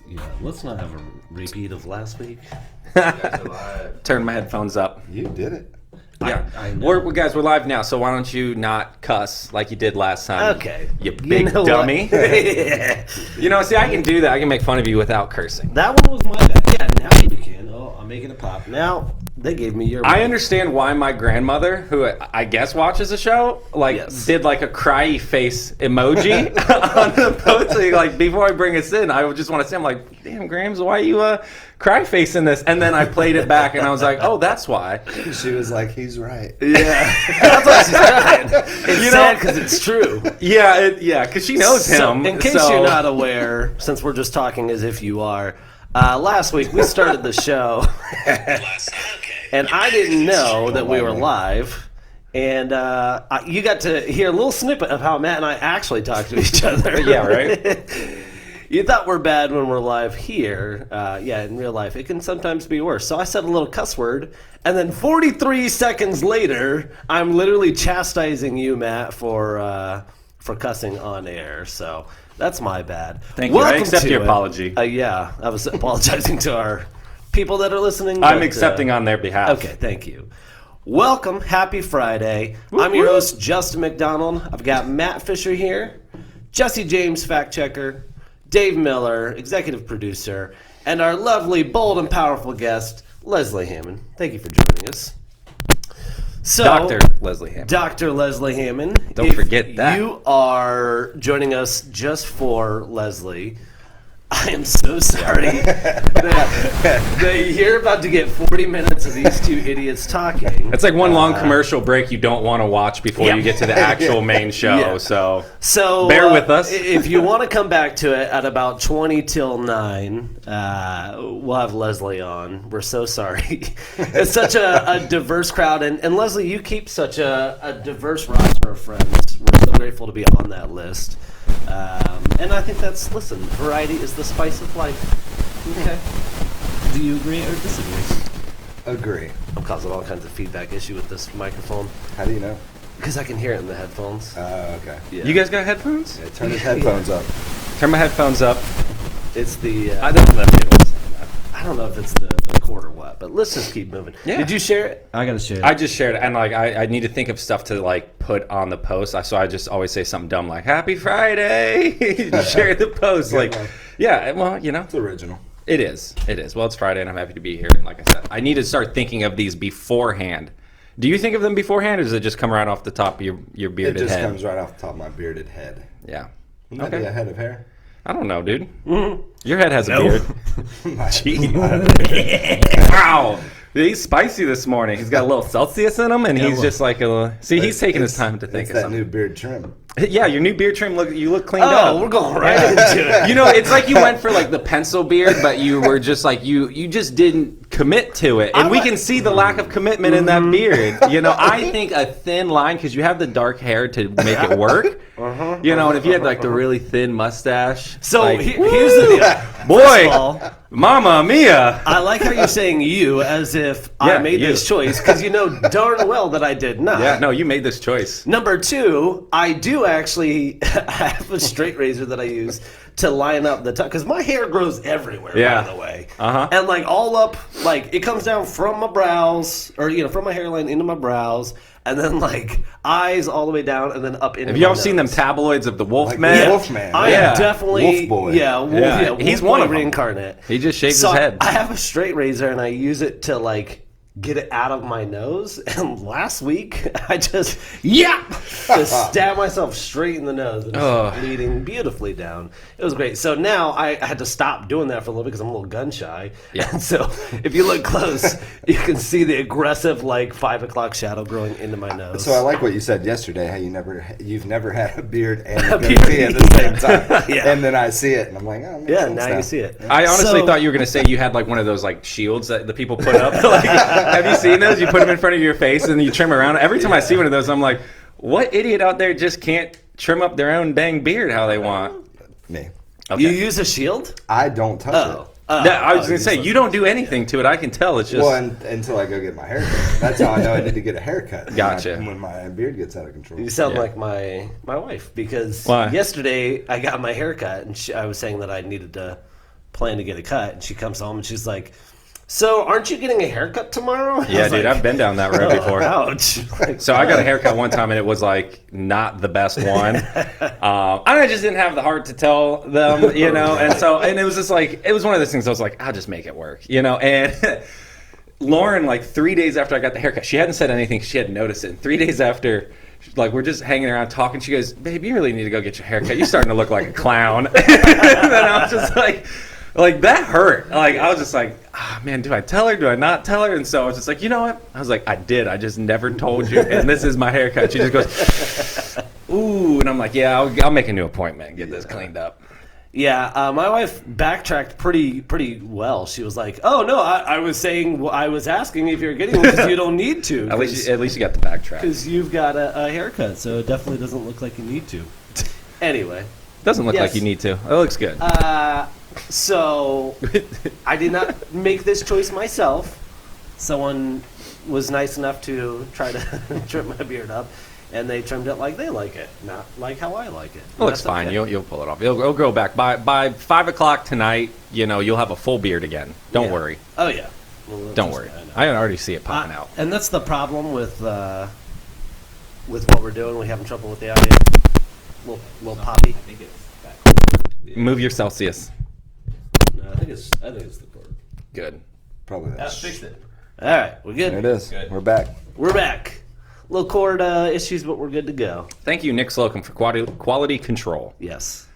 Yeah, let's not have a repeat of last week. Turn my headphones up. You did it. Yeah, I know. we're live now. So why don't you not cuss like you did last time? Okay. you big know dummy. Yeah. You know, see, I can do that. I can make fun of you without cursing. That one was my bad. Yeah, now you can. Oh, I'm making it pop. Now they gave me your. I understand why my grandmother, who I guess watches the show, did like a cryy face emoji on the post. Like before I bring us in, I would just want to say, I'm like, damn, Grams, why are you cry facing this? And then I played it back, and I was like, oh, that's why. She was like, he's right. Yeah, that's why she's trying. It's sad because it's true. Yeah, because she knows him. In case you're not aware, since we're just talking as if you are, last week we started the show, and I didn't know that we were live. And you got to hear a little snippet of how Matt and I actually talk to each other. Yeah, right? You thought we're bad when we're live here. In real life, it can sometimes be worse. So I said a little cuss word, and then 43 seconds later, I'm literally chastising you, Matt, for cussing on air. So that's my bad. Thank you. I accept your apology. I was apologizing to our people that are listening. I'm accepting on their behalf. Okay, thank you. Welcome. Happy Friday. I'm your host, Justin MacDonald. I've got Matt Fischer here, Jesse James, fact checker, Dave Miller, executive producer, and our lovely, bold, and powerful guest, Leslie Hammond. Thank you for joining us. So, Dr. Leslie Hammond. Dr. Leslie Hammond. Don't forget that. You are joining us just for Leslie. I am so sorry that you're about to get 40 minutes of these two idiots talking. It's like one long commercial break you don't want to watch before you get to the actual main show. Yeah. So bear with us. If you want to come back to it at about 20 till 9, we'll have Leslie on. We're so sorry. It's such a diverse crowd. And Leslie, you keep such a diverse roster of friends. We're so grateful to be on that list. And I think listen, variety is the spice of life. Okay. Do you agree or disagree? Agree. I'm causing all kinds of feedback issue with this microphone. How do you know? Because I can hear it in the headphones. Okay. Yeah. You guys got headphones? Yeah, turn his headphones up. Turn my headphones up. It's the... I don't let people say that. I don't know if it's the cord or what, but let's just keep moving. Yeah. Did you share it? I gotta share it. I just shared it, and I need to think of stuff to put on the post. So I just always say something dumb like "Happy Friday." Share the post, It's original. It is. Well, it's Friday, and I'm happy to be here. And like I said, I need to start thinking of these beforehand. Do you think of them beforehand, or does it just come right off the top of your bearded head? It just comes right off the top of my bearded head. Yeah. Wouldn't that be a head of hair? I don't know, dude. Mm-hmm. Your head has a beard. Jeez. Wow. He's spicy this morning. He's got a little Celsius in him, and he's just like a little... See, he's taking his time to think of that something. new beard trim. Yeah, your new beard trim, you look cleaned up. Oh, we're going right into it. You know, it's like you went for the pencil beard, but you were just you just didn't commit to it. And we can see the lack of commitment in that beard. You know, I think a thin line, because you have the dark hair to make it work. You know, and if you had the really thin mustache. So here's the deal. Boy, First of all, Mamma Mia. I like how you're saying you as if I made this choice, because you know darn well that I did not. Yeah, no, you made this choice. Number two, I do actually have a straight razor that I use to line up the top, because my hair grows everywhere, by the way. Uh-huh. And all up, it comes down from my brows, or from my hairline into my brows, and then eyes all the way down, and then up into Have you all seen them tabloids of the Wolfman? Yeah. Wolfman. I am definitely Wolf boy. Wolf He's boy one of them. reincarnate. He just shaves So his head. I have a straight razor, and I use it to get it out of my nose. And last week, I just stabbed myself straight in the nose, and it's bleeding beautifully down. It was great. So now I had to stop doing that for a little bit because I'm a little gun shy. Yeah. And so if you look close, you can see the aggressive 5 o'clock shadow growing into my nose. So I like what you said yesterday. How you've never had a beard and a goatee at the same time. Yeah. And then I see it, and I'm like, oh, yeah, now you see it. I honestly thought you were going to say you had one of those shields that the people put up. Have you seen those? You put them in front of your face and then you trim around. Every time I see one of those, I'm like, what idiot out there just can't trim up their own dang beard how they want? Me. Okay. You use a shield? I don't touch it. I was going to say, you don't do anything to it. I can tell. It's just... Well, until I go get my hair cut. That's how I know I need to get a haircut. Gotcha. When my beard gets out of control. You sound like my wife, because Why? yesterday I got my hair cut, and I was saying that I needed to plan to get a cut, and she comes home and she's like, "So, aren't you getting a haircut tomorrow?" Yeah, dude, I've been down that road before. Ouch. So I got a haircut one time, and it was like not the best one. I just didn't have the heart to tell them, you know. And it was just like, it was one of those things. I was like, I'll just make it work, you know. And Lauren, like 3 days after I got the haircut, she hadn't said anything. She hadn't noticed it. And 3 days after, like, we're just hanging around talking. She goes, "Babe, you really need to go get your haircut. You're starting to look like a clown." And then I was just like that hurt. Like, I was just like, "Oh, man, do I tell her? Do I not tell her?" And so I was just like, you know what? I was like, I did. I just never told you. And this is my haircut. She just goes, "Ooh." And I'm like, yeah, I'll make a new appointment and get this cleaned up. Yeah, my wife backtracked pretty well. She was like, "Oh no, I was saying, I was asking if you're getting one because you don't need to. At least you got the backtrack. Because you've got a haircut, so it definitely doesn't look like you need to." Anyway, doesn't look like you need to. It looks good. So I did not make this choice myself. Someone was nice enough to try to trim my beard up. And they trimmed it like they like it, not like how I like it. It looks fine. Okay. You'll pull it off. It'll grow back by 5 o'clock tonight. You know, you'll have a full beard again. Don't worry. Oh yeah. Well, don't worry. I already see it popping out. And that's the problem with what we're doing. We're having trouble with the audio. Little poppy. I think it's that. Move your Celsius. No, I think it's the cord. Good. Probably that. Fix it. All right, we're good. There it is. Good. We're back. We're back. Little cord issues, but we're good to go. Thank you, Nick Slocum, for quality control. Yes.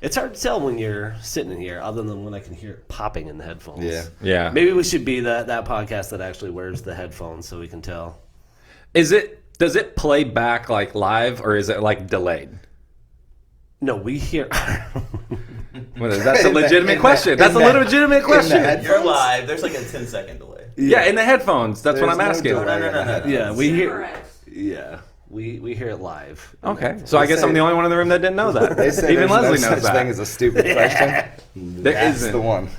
It's hard to tell when you're sitting in here, other than when I can hear it popping in the headphones. Yeah. Maybe we should be that podcast that actually wears the headphones so we can tell. Does it play back like live, or is it like delayed? No, we hear. That's a legitimate question. That's a legitimate question. You're live. There's like a 10-second delay. Yeah, in the headphones. That's what I'm asking. No. Yeah, we hear. Yeah, we hear it live. Okay, so I guess I'm the only one in the room that didn't know that. They say Even there's Leslie no knows such thing that. as a stupid question. That's isn't. the one.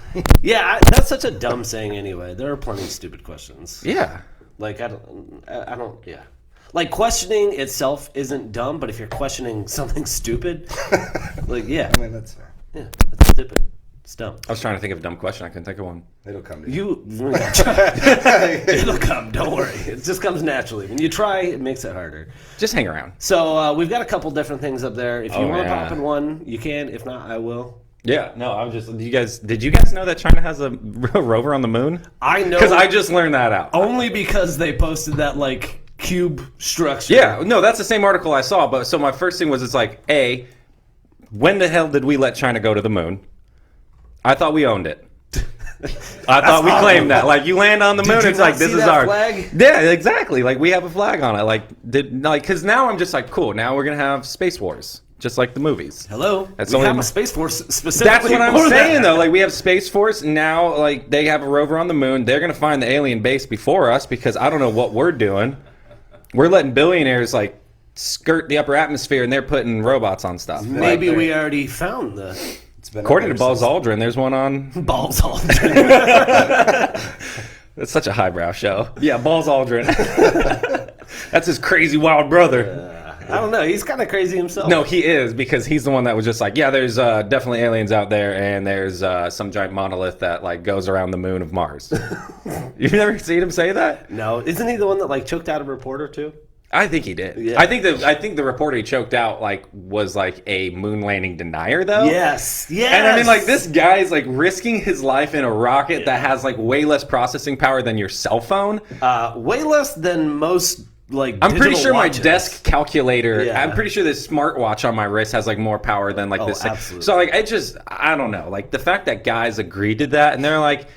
Yeah, that's such a dumb saying anyway. There are plenty of stupid questions. Yeah. Like, I don't, yeah. Like, questioning itself isn't dumb, but if you're questioning something stupid, like, yeah. I mean, that's fair. Yeah, that's stupid. It's dumb. I was trying to think of a dumb question. I couldn't think of one. It'll come to you. It'll come, don't worry. It just comes naturally. When you try, it makes it harder. Just hang around. So, we've got a couple different things up there. If you want to yeah. pop in one, you can. If not, I will. Yeah, no, I'm just. Did you guys know that China has a rover on the moon? I know. Because I just learned that out. Only because they posted that, like, cube structure. Yeah, no, that's the same article I saw. But so my first thing was, it's like, A, when the hell did we let China go to the moon? I thought we owned it. I thought we claimed that. Like, you land on the moon, you it's not like, this see is that our flag? Yeah, exactly. Like, we have a flag on it. Like, because now I'm just like, cool. Now we're gonna have Space Wars, just like the movies. Hello. That's we only have my- a Space Force specifically. That's what I'm for saying, that. though. Like, we have Space Force now. Like, they have a rover on the moon. They're gonna find the alien base before us because I don't know what we're doing. We're letting billionaires like skirt the upper atmosphere, and they're putting robots on stuff. Maybe we already found the It's been According to up there Buzz Aldrin, there's one on. balls all. It's such a highbrow show. Yeah, Balls Aldrin. That's his crazy wild brother. I don't know. He's kind of crazy himself. No, he is, because he's the one that was just like, yeah, there's definitely aliens out there, and there's some giant monolith that like goes around the moon of Mars. You've never seen him say that? No. Isn't he the one that like choked out a reporter too? I think he did. Yeah. I think the reporter he choked out was like a moon landing denier, though. Yes. Yes. And I mean, like, this guy's like risking his life in a rocket that has like way less processing power than your cell phone. Way less than most. Like, I'm pretty sure watches. my desk calculator. Yeah. I'm pretty sure this smartwatch on my wrist has like more power than like this thing. Absolutely. So like, I don't know. Like, the fact that guys agreed to that and they're like,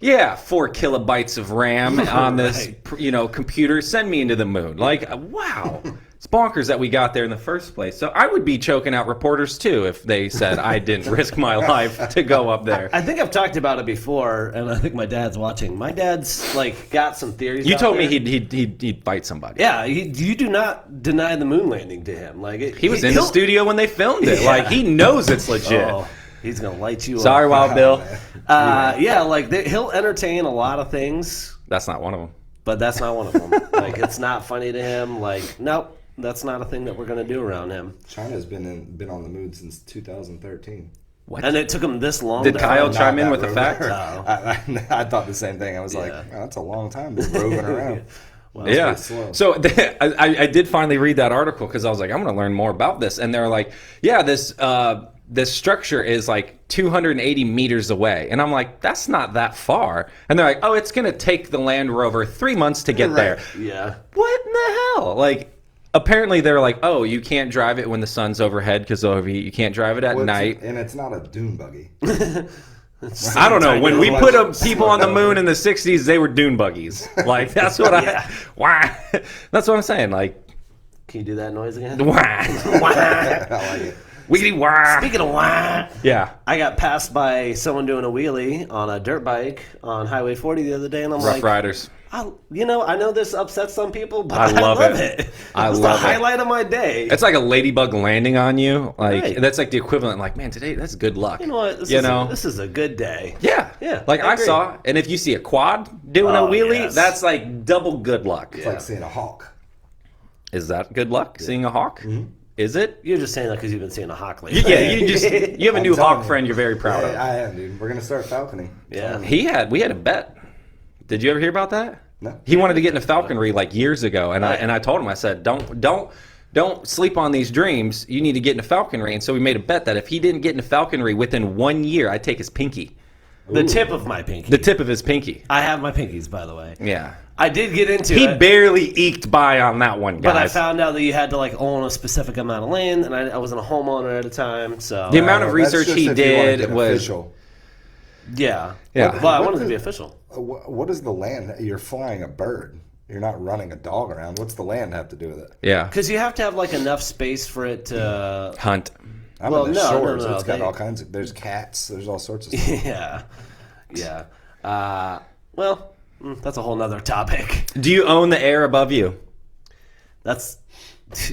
yeah, 4 kilobytes of RAM on this, computer. Send me into the moon. Like, wow. It's bonkers that we got there in the first place. So I would be choking out reporters too if they said I didn't risk my life to go up there. I think I've talked about it before, and I think my dad's watching. My dad's like got some theories. You out told there. me he'd fight somebody. Yeah, you do not deny the moon landing to him. Like He was in the studio when they filmed it. Yeah. Like, he knows it's legit. Oh, he's gonna light you Sorry, up. Wild Bill. Yeah, like he'll entertain a lot of things, That's not one of them. but that's not one of them. Like, it's not funny to him. Like, nope, that's not a thing that we're gonna do around him. China's been on the moon since 2013. What? And it took them this long. Did to Kyle find chime Not in that with the fact? river. I thought the same thing. I was like, Yeah. oh, that's a long time to be roving around. Well, Yeah. pretty slow. So I did finally read that article because I was like, I'm going to learn more about this. And they're like, yeah, this structure is like 280 meters away. And I'm like, that's not that far. And they're like, oh, it's going to take the Land Rover 3 months to get there. Yeah. What in the hell? Like, apparently they're like, oh, you can't drive it when the sun's overhead because you can't drive it at night. And it's not a dune buggy. I don't know. When we Like- put people on the moon in the 60s, they were dune buggies. Like, that's what why? That's what I'm saying. Like, Can you do that noise again? why? I like it. Wiggity why? Speaking of why, Yeah. I got passed by someone doing a wheelie on a dirt bike on Highway 40 the other day, and I'm Rough like, Riders. I know this upsets some people, but I love it. it. I It's love the it. highlight of my day. It's like a ladybug landing on you. Like, Right. that's like the equivalent. Like, man, today, that's good luck. You know what? This is a good day. Yeah. Yeah, Like, I I agree. saw, and if you see a quad doing a Oh, wheelie, yes. that's like double good luck. It's like seeing a hawk. Is that good luck, seeing a hawk? Mm-hmm. Is it? You're just saying that because you've been seeing a hawk lately. Yeah, you have a I'm new telling hawk you. friend you're very proud of. Yeah, I am, dude. We're gonna start falconing. Yeah. We had a bet. Did you ever hear about that? No. He wanted to get into falconry like years ago, and I told him, I said, don't sleep on these dreams. You need to get into falconry. And so we made a bet that if he didn't get into falconry within 1 year, I'd take his pinky, The tip of my pinky. the tip of his pinky. I have my pinkies, by the way. Yeah, I did get into he it, barely eked by on that one, guys. but I found out that you had to like own a specific amount of land, and I wasn't a homeowner at the time, so The amount of That's research just he if you wanna did get was official. yeah. Yeah. Well, I What wanted to the- be official. What is the land? You're flying a bird. You're not running a dog around. What's the land have to do with it? yeah Because you have to have like enough space for it to. hunt. I'm Well, in the no, shores. no, It's got they- all kinds of. There's cats. There's all sorts of stuff. Yeah. Well, that's a whole nother topic. Do you own the air above you? That's.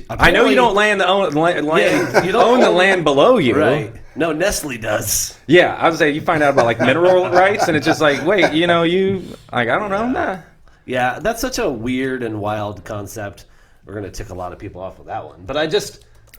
I know you don't Yeah, you don't own the own- land below you. Right. No, Nestle does. Yeah, I would say you find out about like mineral rights, and it's just like, wait, you like I don't know that. Yeah, that's such a weird and wild concept. We're gonna tick a lot of people off with that one, but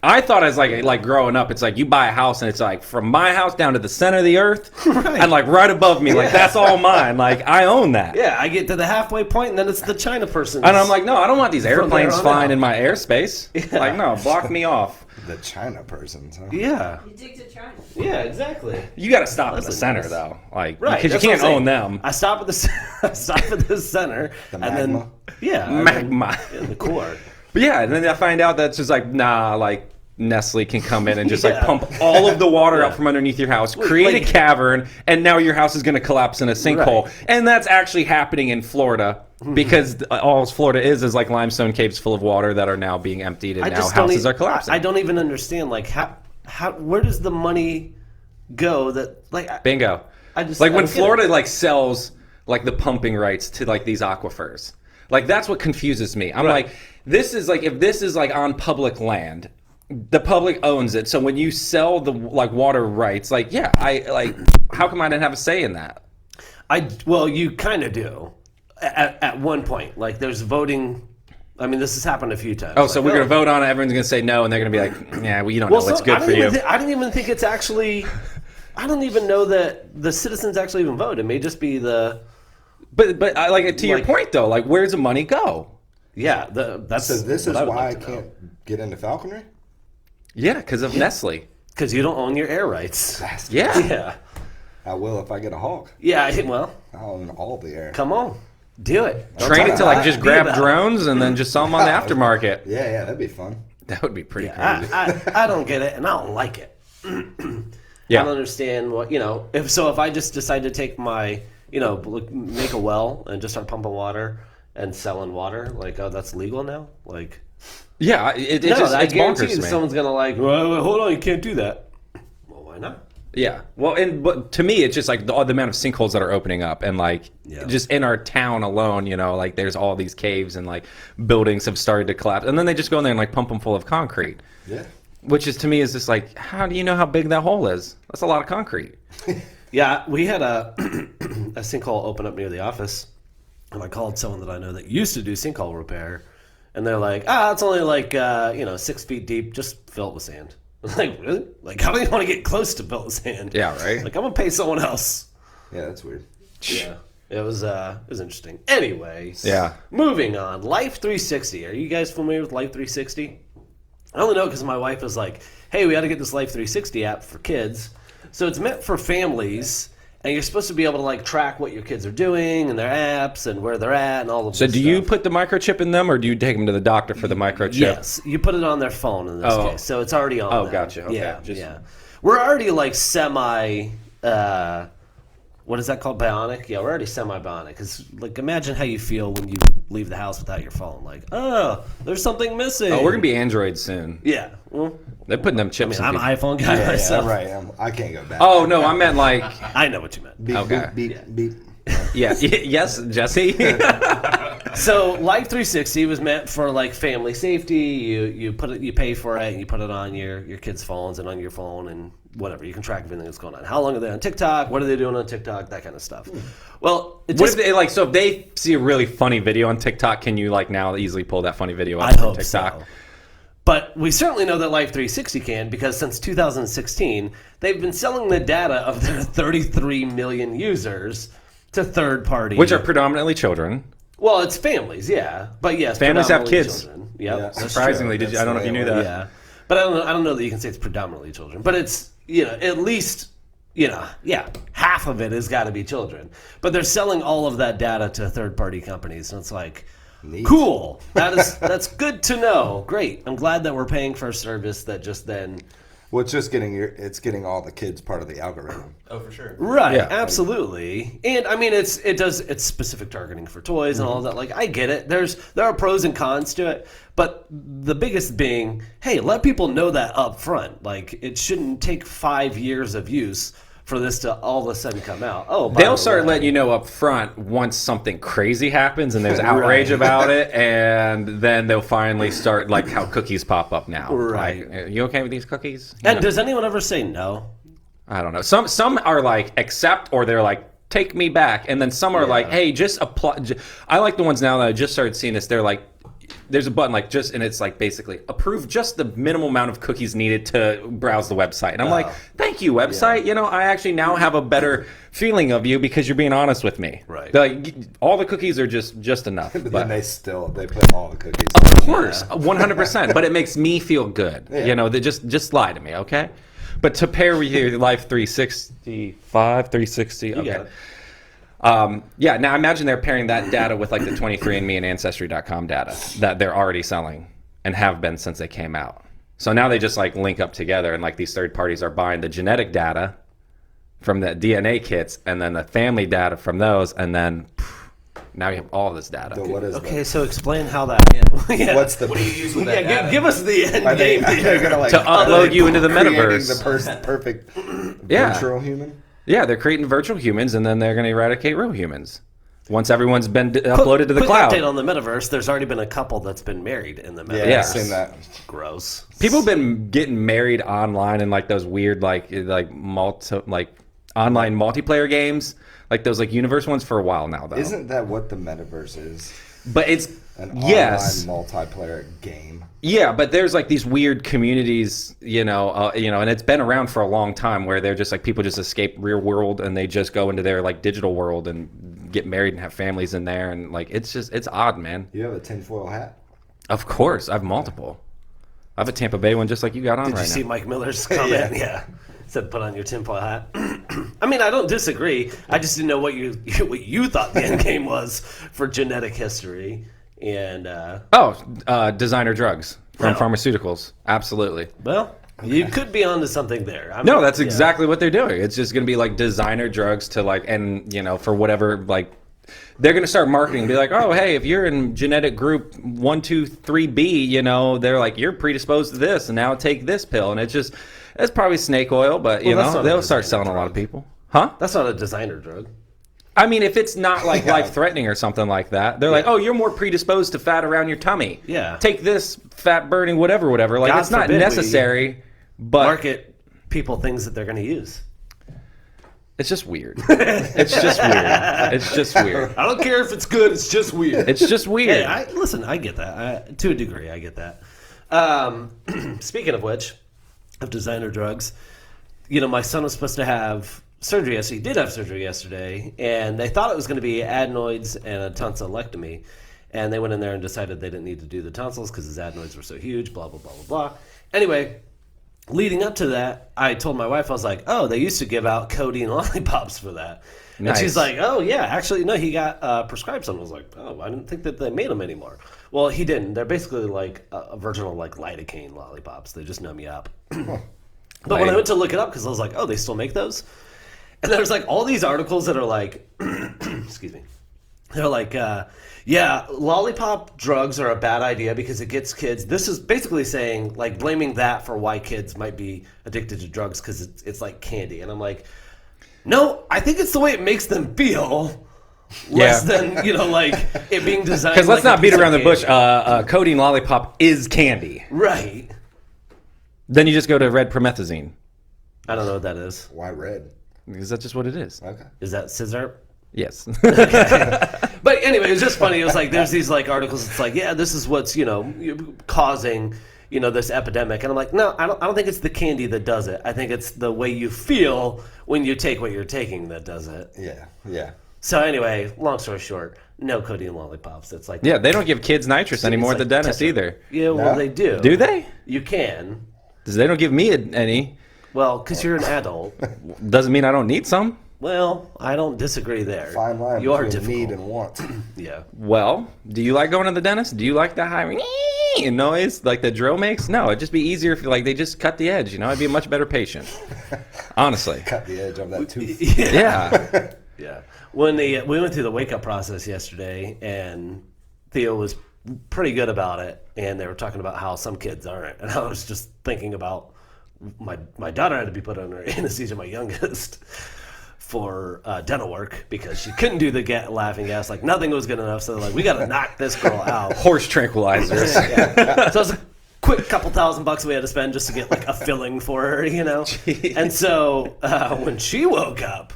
I thought as like growing up, it's like you buy a house and it's like from my house down to the center of the earth, and like right above me, like that's all mine. Like I own that. yeah, I get to the halfway point, and then it's the China person. And I'm like, no, I don't want these From there airplanes on flying out. in my airspace. Like, no, block me off. The China persons. Huh? yeah, You dig to China. yeah, exactly. You got to stop at the Listen, center yes. though, like Right, because that's you what can't I'm own saying. them. I stop at the I stop at the center, The and then magma? yeah, and then- Magma. yeah, the core. But yeah, and then I find out that's just like, nah, like Nestle can come in and just like Yeah. pump all of the water Yeah. out from underneath your house, create like- a cavern, and now your house is going to collapse in a sinkhole. Right. And that's actually happening in Florida because all Florida is like limestone caves full of water that are now being emptied, and I now just don't houses e- are collapsing. I don't even understand like how where does the money go that like Bingo. I just like I when don't get Florida it. like sells like the pumping rights to like these aquifers. Like that's what confuses me. I'm like, this is like if this is like on public land, the public owns it. So when you sell the like water rights, like yeah, I like how come I didn't have a say in that? Well, you kind of do at one point. Like there's voting. I mean, this has happened a few times. Oh, so Like, we're gonna vote on it. Everyone's gonna say no, and they're gonna be like, yeah, well, you don't know what's so good for you. I didn't even think it's actually. I don't even know that the citizens actually even vote. It may just be the. But I like to your Like- point though. Like, where's the money go? Yeah, that's. So this is what why I would like to know. can't get into falconry. Yeah, because of Nestle. Because you don't own your air rights. Yeah. Yeah. I will if I get a hawk. Yeah. Well, I'll own all the air. come on, do it. Don't Train talk it to like about just Be grab about it. drones and then just sell them on the aftermarket. Yeah, that'd be fun. That would be pretty Yeah, crazy. I don't get it, and I don't like it. Yeah. I don't understand what if I just decide to take my make a well and just start pumping water and selling water, like that's legal now. Like Yeah, it's no, just I it's guarantee bonkers you to me. someone's gonna like. Well, hold on, you can't do that. Well, why not? Yeah, well, but to me, it's just like the amount of sinkholes that are opening up, and like just in our town alone, like there's all these caves and like buildings have started to collapse, and then they just go in there and like pump them full of concrete. Yeah. Which is to me is just like, how do you know how big that hole is? That's a lot of concrete. Yeah, we had a sinkhole open up near the office, and I called someone that I know that used to do sinkhole repair, and they're like, it's only like 6 feet deep, just fill it with sand. Like, really? Like, how do you want to get close to Bill's hand? Yeah, right. Like, I'm gonna pay someone else. Yeah, that's weird. Yeah, it was interesting. Anyways, Yeah. Moving on. Life 360. Are you guys familiar with Life 360? I only know because my wife was like, "Hey, we got to get this Life 360 app for kids." So it's meant for families, and you're supposed to be able to like track what your kids are doing and their apps and where they're at and all of. So this do you stuff. put the microchip in them, or do you take them to the doctor for the microchip? Yes, you put it on their phone in this case, so it's already on. Oh, them. gotcha. Okay. Yeah. We're already like semi. What is that called? Bionic? Yeah, we're already semi-bionic. Because, like, imagine how you feel when you leave the house without your phone. Like, oh, there's something missing. Oh, we're gonna be Android soon. Yeah. Well, They're putting them chips. I'm in an iPhone guy Yeah, myself. right. I can't go back. Oh no, I meant like. I know what you meant. Beep, Okay. beep, beep, beep. Yeah. Yes, Jesse. So Life 360 was meant for like family safety. You pay for it, and you put it on your kids' phones and on your phone and whatever. You can track everything that's going on. How long are they on TikTok? What are they doing on TikTok? That kind of stuff. Well, What if they so if they see a really funny video on TikTok, can you like now easily pull that funny video I up hope from TikTok? so. But we certainly know that Life 360 can, because since 2016, they've been selling the data of their 33 million users to third party, Which are predominantly children. well, it's families, yeah, but yes, Families have predominantly kids. Children. Yep, Yeah. that's true. Surprisingly, did you? I don't know if you knew that. Yeah, but I don't know that you can say it's predominantly children, but it's at least half of it has got to be children. But they're selling all of that data to third party companies, and it's like. Neat. Cool. That's good to know. Great. I'm glad that we're paying for a service that just then. Well, it's just getting all the kids part of the algorithm. Oh, for sure. Right. Yeah. Absolutely. And I mean, it's specific targeting for toys and all of that. Like, I get it. There are pros and cons to it, but the biggest being, hey, let people know that up front. Like, it shouldn't take 5 years of use for this to all of a sudden come out. Oh, by They'll the start way. letting you know up front once something crazy happens and there's outrage about it, and then they'll finally start like how cookies pop up now. Right. Like, you okay with these cookies? And does anyone ever say no? I don't know. Some are like accept, or they're like take me back, and then some are like, hey, just apply. I like the ones now that I just started seeing this. They're like, there's a button like just, and it's like basically approve just the minimal amount of cookies needed to browse the website. And I'm like, thank you, website. You know, I actually now have a better feeling of you because you're being honest with me. Right. They're like, all the cookies are just enough. But But then they put all the cookies. of course, 100%. But it makes me feel good. Yeah. You know, they just lie to me, okay? But to pair with your Life 365, 360, okay. got it. Yeah, now imagine they're pairing that data with like the 23andMe and Ancestry.com data that they're already selling and have been since they came out. So now they just like link up together, and like these third parties are buying the genetic data from the DNA kits and then the family data from those, and then now you have all this data. So what is Okay, so explain how that. Yeah. what's the? What do you use with that Yeah, data? give us the end Are they game. gonna like To upload you into the creating metaverse. the perfect Yeah. virtual human? Yeah, they're creating virtual humans, and then they're going to eradicate real humans once everyone's been uploaded to the Quick cloud. update on the metaverse. There's already been a couple that's been married in the metaverse. Yeah, I've seen that. Gross. People have been getting married online in like those weird online multiplayer games, like those like universe ones for a while now though. Isn't that what the metaverse is? But it's An yes, online multiplayer game. yeah. But there's like these weird communities, and it's been around for a long time where they're just like people just escape real world and they just go into their like digital world and get married and have families in there, and like it's odd, man. You have a tinfoil hat? Of course, I have multiple. I have a Tampa Bay one just like you got on Did right you see now. Mike Miller's comment? Yeah. Said put on your tinfoil hat. I mean, I don't disagree. I just didn't know what you thought the end game was for genetic history. And Designer drugs from Oh. pharmaceuticals. Absolutely. well, you could be onto something there. No, that's exactly what they're doing. It's just going to be like designer drugs to like, and for whatever, like, they're going to start marketing, be like, oh, hey, if you're in genetic group 123B, they're like, you're predisposed to this, and now take this pill. And it's probably snake oil, but, that's not a they'll start designer selling a lot of drug. people. Huh? That's not a designer drug. I mean, if it's not like life-threatening or something like that, they're like, oh, you're more predisposed to fat around your tummy. Yeah. Take this fat-burning whatever. Like, God it's not forbid we necessary, but... Market people things that they're going to use. It's just weird. It's just weird. It's just weird. I don't care if it's good. It's just weird. It's just weird. Hey, listen, I get that. To a degree, I get that. Speaking of which, of designer drugs. You know, my son was supposed to have surgery yesterday. He did have surgery yesterday, and they thought it was going to be adenoids and a tonsillectomy. And they went in there and decided they didn't need to do the tonsils because his adenoids were so huge, blah, blah, blah, blah, blah. Anyway, leading up to that, I told my wife, I was like, oh, they used to give out codeine lollipops for that. Nice. And she's like, oh, yeah, actually, no, he got prescribed some. I was like, oh, I didn't think that they made them anymore. Well, he didn't. They're basically like a version of like lidocaine lollipops. They just numb you up. But when I went to look it up, because I was like, oh, they still make those? And there's like all these articles that are like, excuse me, they're like, yeah, lollipop drugs are a bad idea because it gets kids. This is basically saying, like, blaming that for why kids might be addicted to drugs because it's like candy. And I'm like, no, I think it's the way it makes them feel. Less than, you know, like it being designed. Because let's like not beat around the bush. Codeine lollipop is candy. Right. Then you just go to red promethazine. I don't know what that is. Why red? Because that's just what it is. Okay. Is that scissor? Yes. But anyway, it was just funny. It was like there's these like articles. It's like, yeah, this is what's, you know, causing, you know, this epidemic. And I'm like, no, I don't think it's the candy that does it. I think it's the way you feel when you take what you're taking that does it. Yeah. Yeah. So anyway, long story short, no codeine lollipops. It's like, yeah, they don't give kids nitrous anymore at the dentist Tetra. either. Yeah, well, No? they do. Do they? You can. Because they don't give me any. Well, because you're an adult. Doesn't mean I don't need some. Well, I don't disagree there. Fine line You are between difficult. need and want. Yeah. Well, do you like going to the dentist? Do you like the high noise like the drill makes? No, it'd just be easier if like they just cut the edge. You know, I'd be a much better patient. Honestly. Cut the edge of that tooth. Yeah. Yeah. When we went through the wake up process yesterday, and Theo was pretty good about it, and they were talking about how some kids aren't, and I was just thinking about my daughter had to be put under anesthesia, my youngest, for dental work because she couldn't do the laughing gas, like nothing was good enough. So like we got to knock this girl out. Horse tranquilizers. Yeah. So it was a quick couple $1,000 we had to spend just to get like a filling for her, you know. Jeez. And so when she woke up,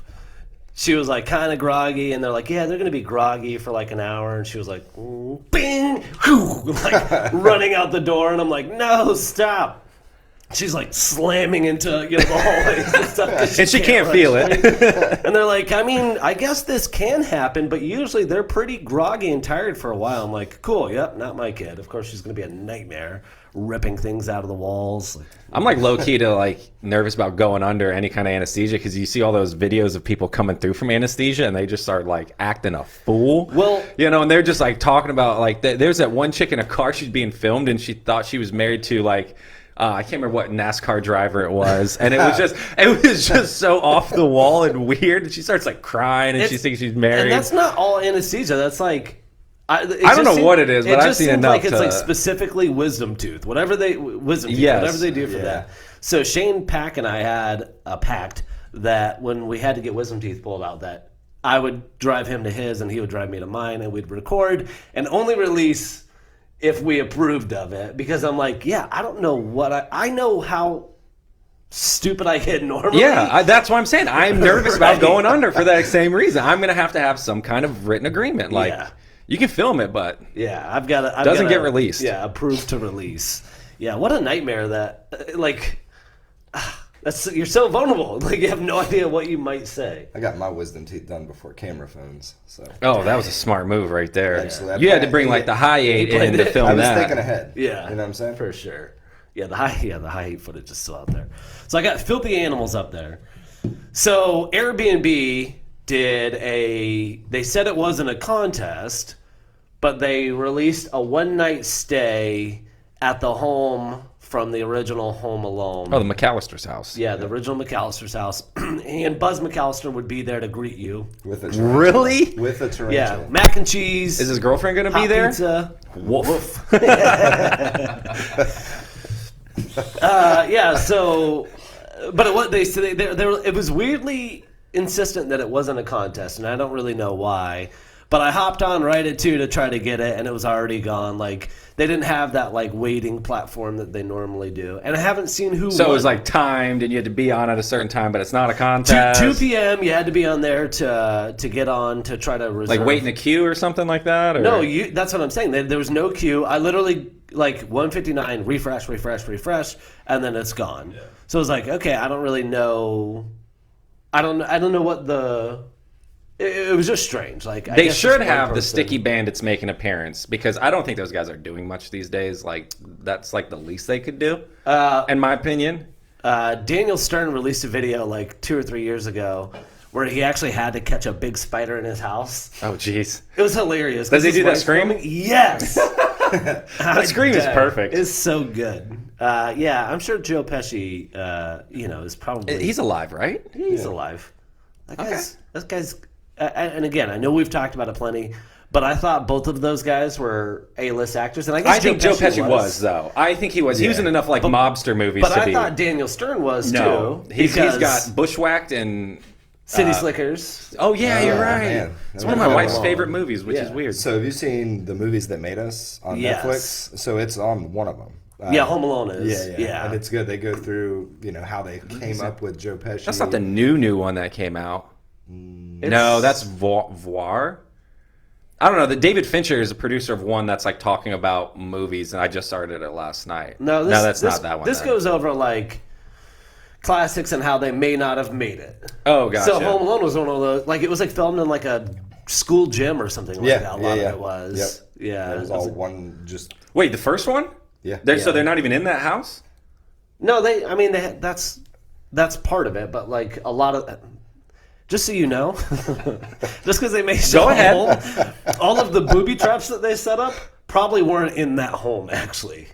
she was like kind of groggy, and they're like, yeah, they're going to be groggy for like an hour. And she was like, bing, whew, like running out the door. And I'm like, no, stop. She's like slamming into, you know, the hallways and stuff. And she can't feel it. And they're like, I mean, I guess this can happen, but usually they're pretty groggy and tired for a while. I'm like, cool, yep, not my kid. Of course, she's going to be a nightmare, ripping things out of the walls. I'm like low key to like nervous about going under any kind of anesthesia because you see all those videos of people coming through from anesthesia and they just start like acting a fool. Well, you know, and they're just like talking about like there's that one chick in a car, she's being filmed and she thought she was married to like I can't remember what NASCAR driver it was, and it was just so off the wall and weird. And she starts like crying, and she thinks she's married. And that's not all anesthesia. That's like I don't know what it is, but I've seen enough. Like it's like specifically wisdom tooth, whatever they do for that. So Shane Pack and I had a pact that when we had to get wisdom teeth pulled out, that I would drive him to his and he would drive me to mine, and we'd record and only release if we approved of it, because I'm like, yeah, I don't know what I know how stupid I get normally. Yeah, that's what I'm saying. I'm nervous about going under for that same reason. I'm going to have some kind of written agreement. Like, you can film it, but I've got to. Doesn't get released. Yeah, approved to release. Yeah, what a nightmare that, like, you're so vulnerable. Like, you have no idea what you might say. I got my wisdom teeth done before camera phones. So. Oh, that was a smart move right there. Yeah. You had to bring like the high 8 in to film that. I was thinking ahead. Yeah, you know what I'm saying? For sure. Yeah, the high 8 footage is still out there. So I got filthy animals up there. So Airbnb they said it wasn't a contest, but they released a one-night stay at the home from the original Home Alone. Oh, the McAllister's house. Yeah, the original McAllister's house. And Buzz McAllister would be there to greet you. With a tarantula. Really? With a tarantula. Yeah, mac and cheese. Is his girlfriend going to be there? Pizza. Woof. Yeah, so... But it was weirdly insistent that it wasn't a contest, and I don't really know why. But I hopped on right at 2 to try to get it, and it was already gone. Like, they didn't have that, like, waiting platform that they normally do. And I haven't seen who So won. it was, like, timed, and you had to be on at a certain time, but it's not a contest. 2 p.m., you had to be on there to get on to try to reserve. Like, wait in a queue or something like that? Or? No, that's what I'm saying. There was no queue. I literally, like, 159, refresh, and then it's gone. Yeah. So it was like, okay, I don't really know. I don't know what the... It was just strange. Like they should have the Sticky Bandits make an appearance because I don't think those guys are doing much these days. Like that's like the least they could do, in my opinion. Daniel Stern released a video like 2 or 3 years ago where he actually had to catch a big spider in his house. Oh, jeez. It was hilarious. Does he do that screaming? Yes. That scream is perfect. It's so good. Yeah, I'm sure Joe Pesci, is probably... He's alive, right? He's alive. That guy's... and again, I know we've talked about it plenty, but I thought both of those guys were A-list actors, and I think Joe Pesci was, though. I think he was. He was in enough like mobster movies. But I thought Daniel Stern was too. He's got Bushwhacked and City Slickers. Oh yeah, you're right. Man. It's one of my wife's favorite movies, which is weird. So have you seen The Movies That Made Us on Netflix? So it's on one of them. Home Alone is. Yeah, and it's good. They go through, how they came up with Joe Pesci. That's not the new one that came out. No, that's Voir. I don't know. The David Fincher is a producer of one that's like talking about movies, and I just started it last night. No, that's not that one. This goes over like classics and how they may not have made it. Oh, gotcha. So Home Alone was one of those. Like it was like filmed in like a school gym or something like that. A lot of it was. Yep. Yeah, it was all one. Just wait, the first one? Yeah. So they're not even in that house? No, that's part of it, but like a lot of. Just so you know, just because they may show a home, all of the booby traps that they set up probably weren't in that home, actually.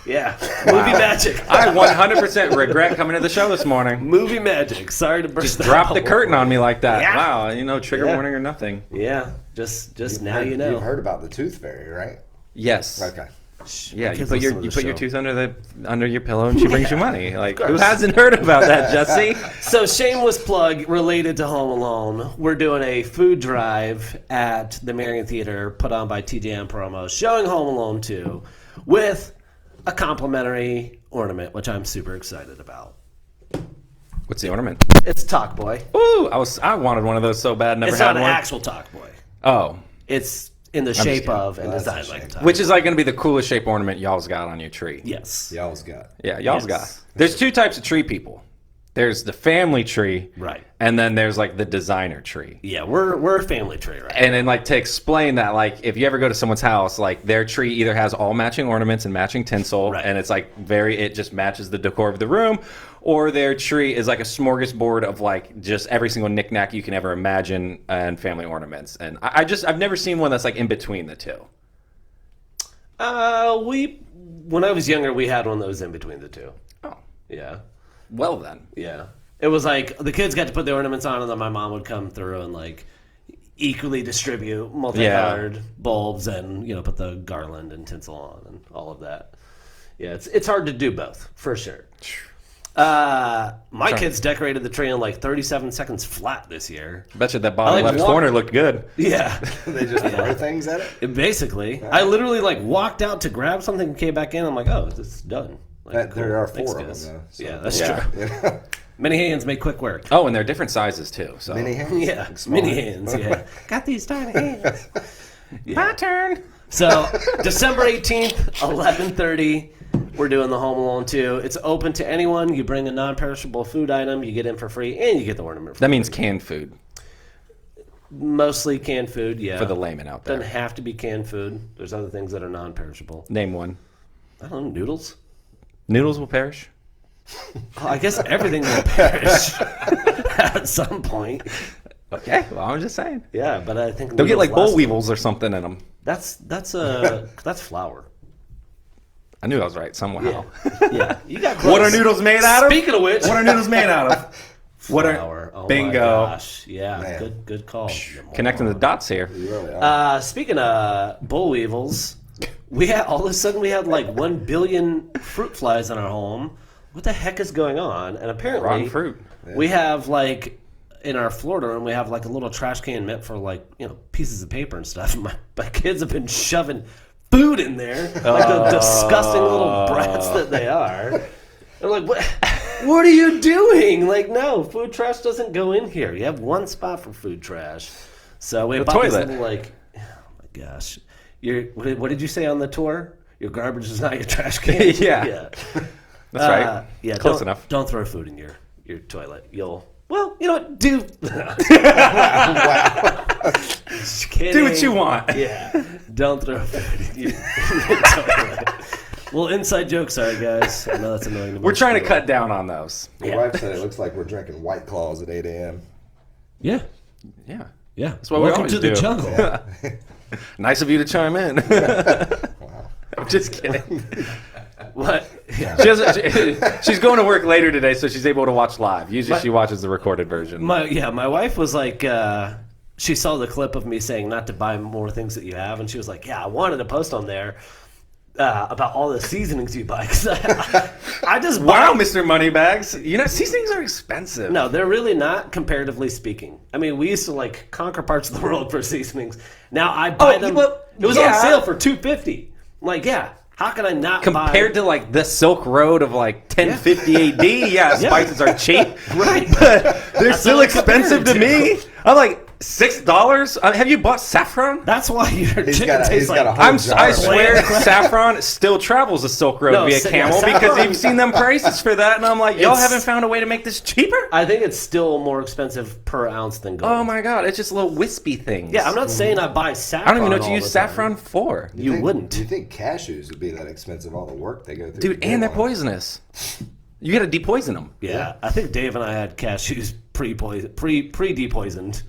Yeah. Movie magic. I 100% regret coming to the show this morning. Movie magic. Sorry to burst Just drop the curtain on me like that. Yeah. Wow, trigger warning or nothing. Yeah. Just now you know. You've heard about the Tooth Fairy, right? Yes. Okay. Yeah, you put your tooth under your pillow and she brings you money. Like who hasn't heard about that, Jesse? So shameless plug related to Home Alone. We're doing a food drive at the Marion Theater put on by TJM Promo showing Home Alone 2 with a complimentary ornament, which I'm super excited about. What's the ornament? It's Talk Boy. Ooh, I wanted one of those so bad. Never it's had not one. an actual Talk Boy. Oh, it's in the shape of and designed like a Talk Boy. Which is like going to be the coolest shape ornament y'all's got on your tree. Yes. Y'all's got. Yeah, y'all's got. There's two types of tree people. There's the family tree, right, and then there's like the designer tree. Yeah, we're a family tree, right? And then like to explain that, like if you ever go to someone's house, like their tree either has all matching ornaments and matching tinsel, right, and it's like it just matches the decor of the room, or their tree is like a smorgasbord of like just every single knickknack you can ever imagine and family ornaments. And I've never seen one that's like in between the two. When I was younger, we had one that was in between the two. Oh, yeah. Well then, yeah, it was like the kids got to put the ornaments on, and then my mom would come through and like equally distribute multicolored bulbs and put the garland and tinsel on and all of that. Yeah, it's hard to do both for sure. My kids decorated the tree in like 37 seconds flat this year. I bet you that bottom left corner looked good. Yeah, they just throw things at it. Basically, I literally like walked out to grab something and came back in. I'm like, oh, it's done. Like, there are 4 of them, though. So. Yeah, that's true. Yeah. Many hands make quick work. Oh, and they're different sizes, too. So. Many hands? Yeah, many hands, yeah. Got these tiny hands. Yeah. My turn. So, December 18th, 11:30, we're doing the Home Alone 2. It's open to anyone. You bring a non-perishable food item, you get in for free, and you get the ornament for free. That means canned food. Mostly canned food, yeah. For the layman out there. Doesn't have to be canned food. There's other things that are non-perishable. Name one. I don't know, noodles? Noodles will perish? Well, I guess everything will perish at some point. Okay, well, I'm just saying. Yeah, but I think they'll get like boll weevils or something in them. That's flour. I knew I was right somehow. Yeah, you got close. What are noodles made out of? Speaking of which, what are noodles made out of? Flour. Oh bingo? My gosh. Yeah, man. good call. Connecting the dots here. You really are. Speaking of boll weevils, all of a sudden we had like 1 billion fruit flies in our home. What the heck is going on? And apparently, Rotten fruit. We have like in our Florida room, we have like a little trash can meant for like, pieces of paper and stuff. My kids have been shoving food in there, like the disgusting little brats that they are. They're like, what are you doing? Like, no, food trash doesn't go in here. You have one spot for food trash. So we bought this little, like, oh my gosh. What did you say on the tour? Your garbage is not your trash can? Yeah. That's right. Yeah, close enough. Don't throw food in your toilet. Well, you know what? Do. Just kidding. Do what you want. Yeah. Don't throw food in your toilet. Well, inside joke, sorry guys. I know that's annoying. We're trying to cut down on those. My wife said it looks like we're drinking White Claws at 8 a.m. Yeah. Yeah. Yeah. That's what we Welcome always to the do. jungle. Yeah. Nice of you to chime in. Wow. I'm just kidding. What? Yeah. She's going to work later today, so she's able to watch live. Usually she watches the recorded version. My wife was like, she saw the clip of me saying not to buy more things that you have, and she was like, yeah, I wanted to post on there about all the seasonings you buy. Cause I just buy. Wow, Mr. Moneybags. Seasonings are expensive. No, they're really not, comparatively speaking. I mean, we used to like conquer parts of the world for seasonings. Now I buy them. It was on sale for $2.50. Like, yeah. How can I not compared to like the Silk Road of like 1050 AD? Yeah, spices are cheap, right? But they're still expensive to me. I'm like $6. Have you bought saffron? That's why your chicken tastes like. I swear, saffron still travels the Silk Road via camel because you've seen them prices for that, and I'm like, y'all haven't found a way to make this cheaper? I think it's still more expensive per ounce than gold. Oh my god, it's just little wispy things. Yeah, I'm not saying I buy saffron. I don't even know what you use saffron for. You wouldn't. Do you think cashews would be that expensive? All the work they go through, dude, and they're poisonous. You got to depoison them. Yeah, I think Dave and I had cashews pre-depoisoned.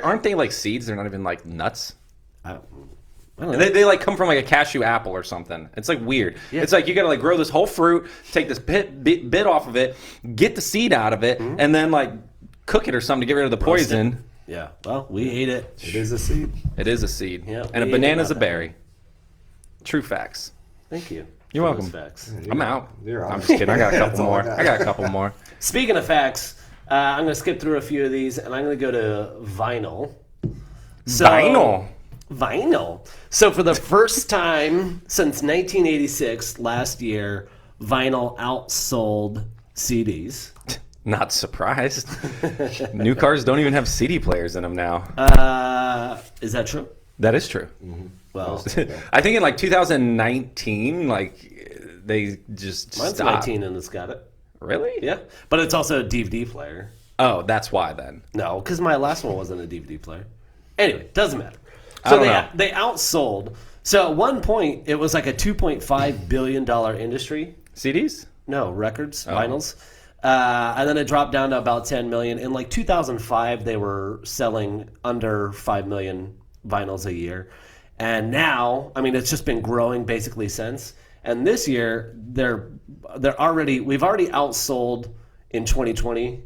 Aren't they like seeds? They're not even like nuts. I don't know. They like come from like a cashew apple or something. It's like weird. Yeah. It's like you gotta like grow this whole fruit, take this bit off of it, get the seed out of it, and then like cook it or something to get rid of the poison. Yeah. Well, we ate it. It is a seed. It is a seed. Yeah. And a banana's a berry. True facts. Thank you. You're welcome. Facts. I'm out. I'm just kidding. I got a couple more. I got a couple more. Speaking of facts, I'm going to skip through a few of these, and I'm going to go to vinyl. Vinyl. So for the first time since 1986, last year, vinyl outsold CDs. Not surprised. New cars don't even have CD players in them now. Is that true? That is true. Mm-hmm. Well, I think in like 2019, like they just mine's stopped. 19 and it's got it. Really? Yeah, but it's also a DVD player. Oh, that's why then. No, because my last one wasn't a DVD player. Anyway, doesn't matter. So they outsold. So at one point, it was like a $2.5 billion industry. CDs? No, records, vinyls. And then it dropped down to about 10 million. In like 2005, they were selling under 5 million vinyls a year. And now, I mean, it's just been growing basically since. And this year, we've already outsold in 2020.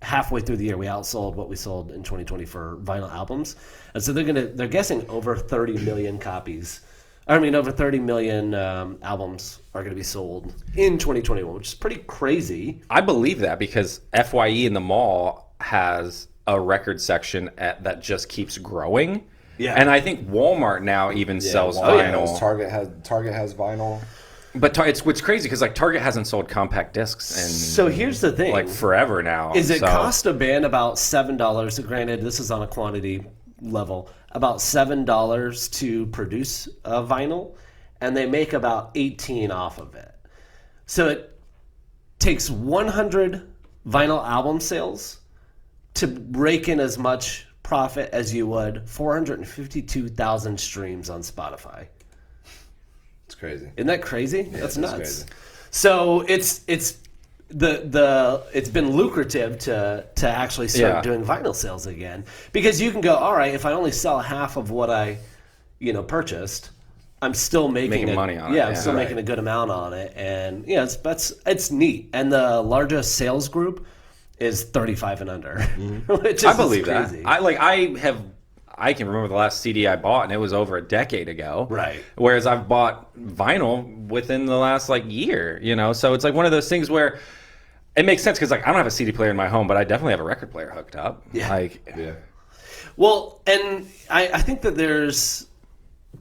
Halfway through the year, we outsold what we sold in 2020 for vinyl albums. And so they're guessing over 30 million copies. I mean, over 30 million albums are going to be sold in 2021, which is pretty crazy. I believe that because FYE in the mall has a record section that just keeps growing. Yeah. And I think Walmart now even sells vinyl. Target has vinyl. But it's crazy because like Target hasn't sold compact discs in So here's the thing. like forever now. Is it cost a band about $7? Granted, this is on a quantity level. About $7 to produce a vinyl, and they make about 18 off of it. So it takes 100 vinyl album sales to rake in as much profit as you would 452,000 streams on Spotify. It's crazy. Isn't that crazy? Yeah, That's nuts. Crazy. So it's been lucrative to actually start doing vinyl sales again, because you can go, all right, if I only sell half of what I purchased, I'm still making money on it. Yeah, I'm still making a good amount on it, and it's neat. And the largest sales group is 35 and under, which is I believe crazy. that. I can remember the last CD I bought, and it was over a decade ago. Right. Whereas I've bought vinyl within the last year, So it's like one of those things where it makes sense because like I don't have a CD player in my home, but I definitely have a record player hooked up. Yeah. Like, Well, and I think that there's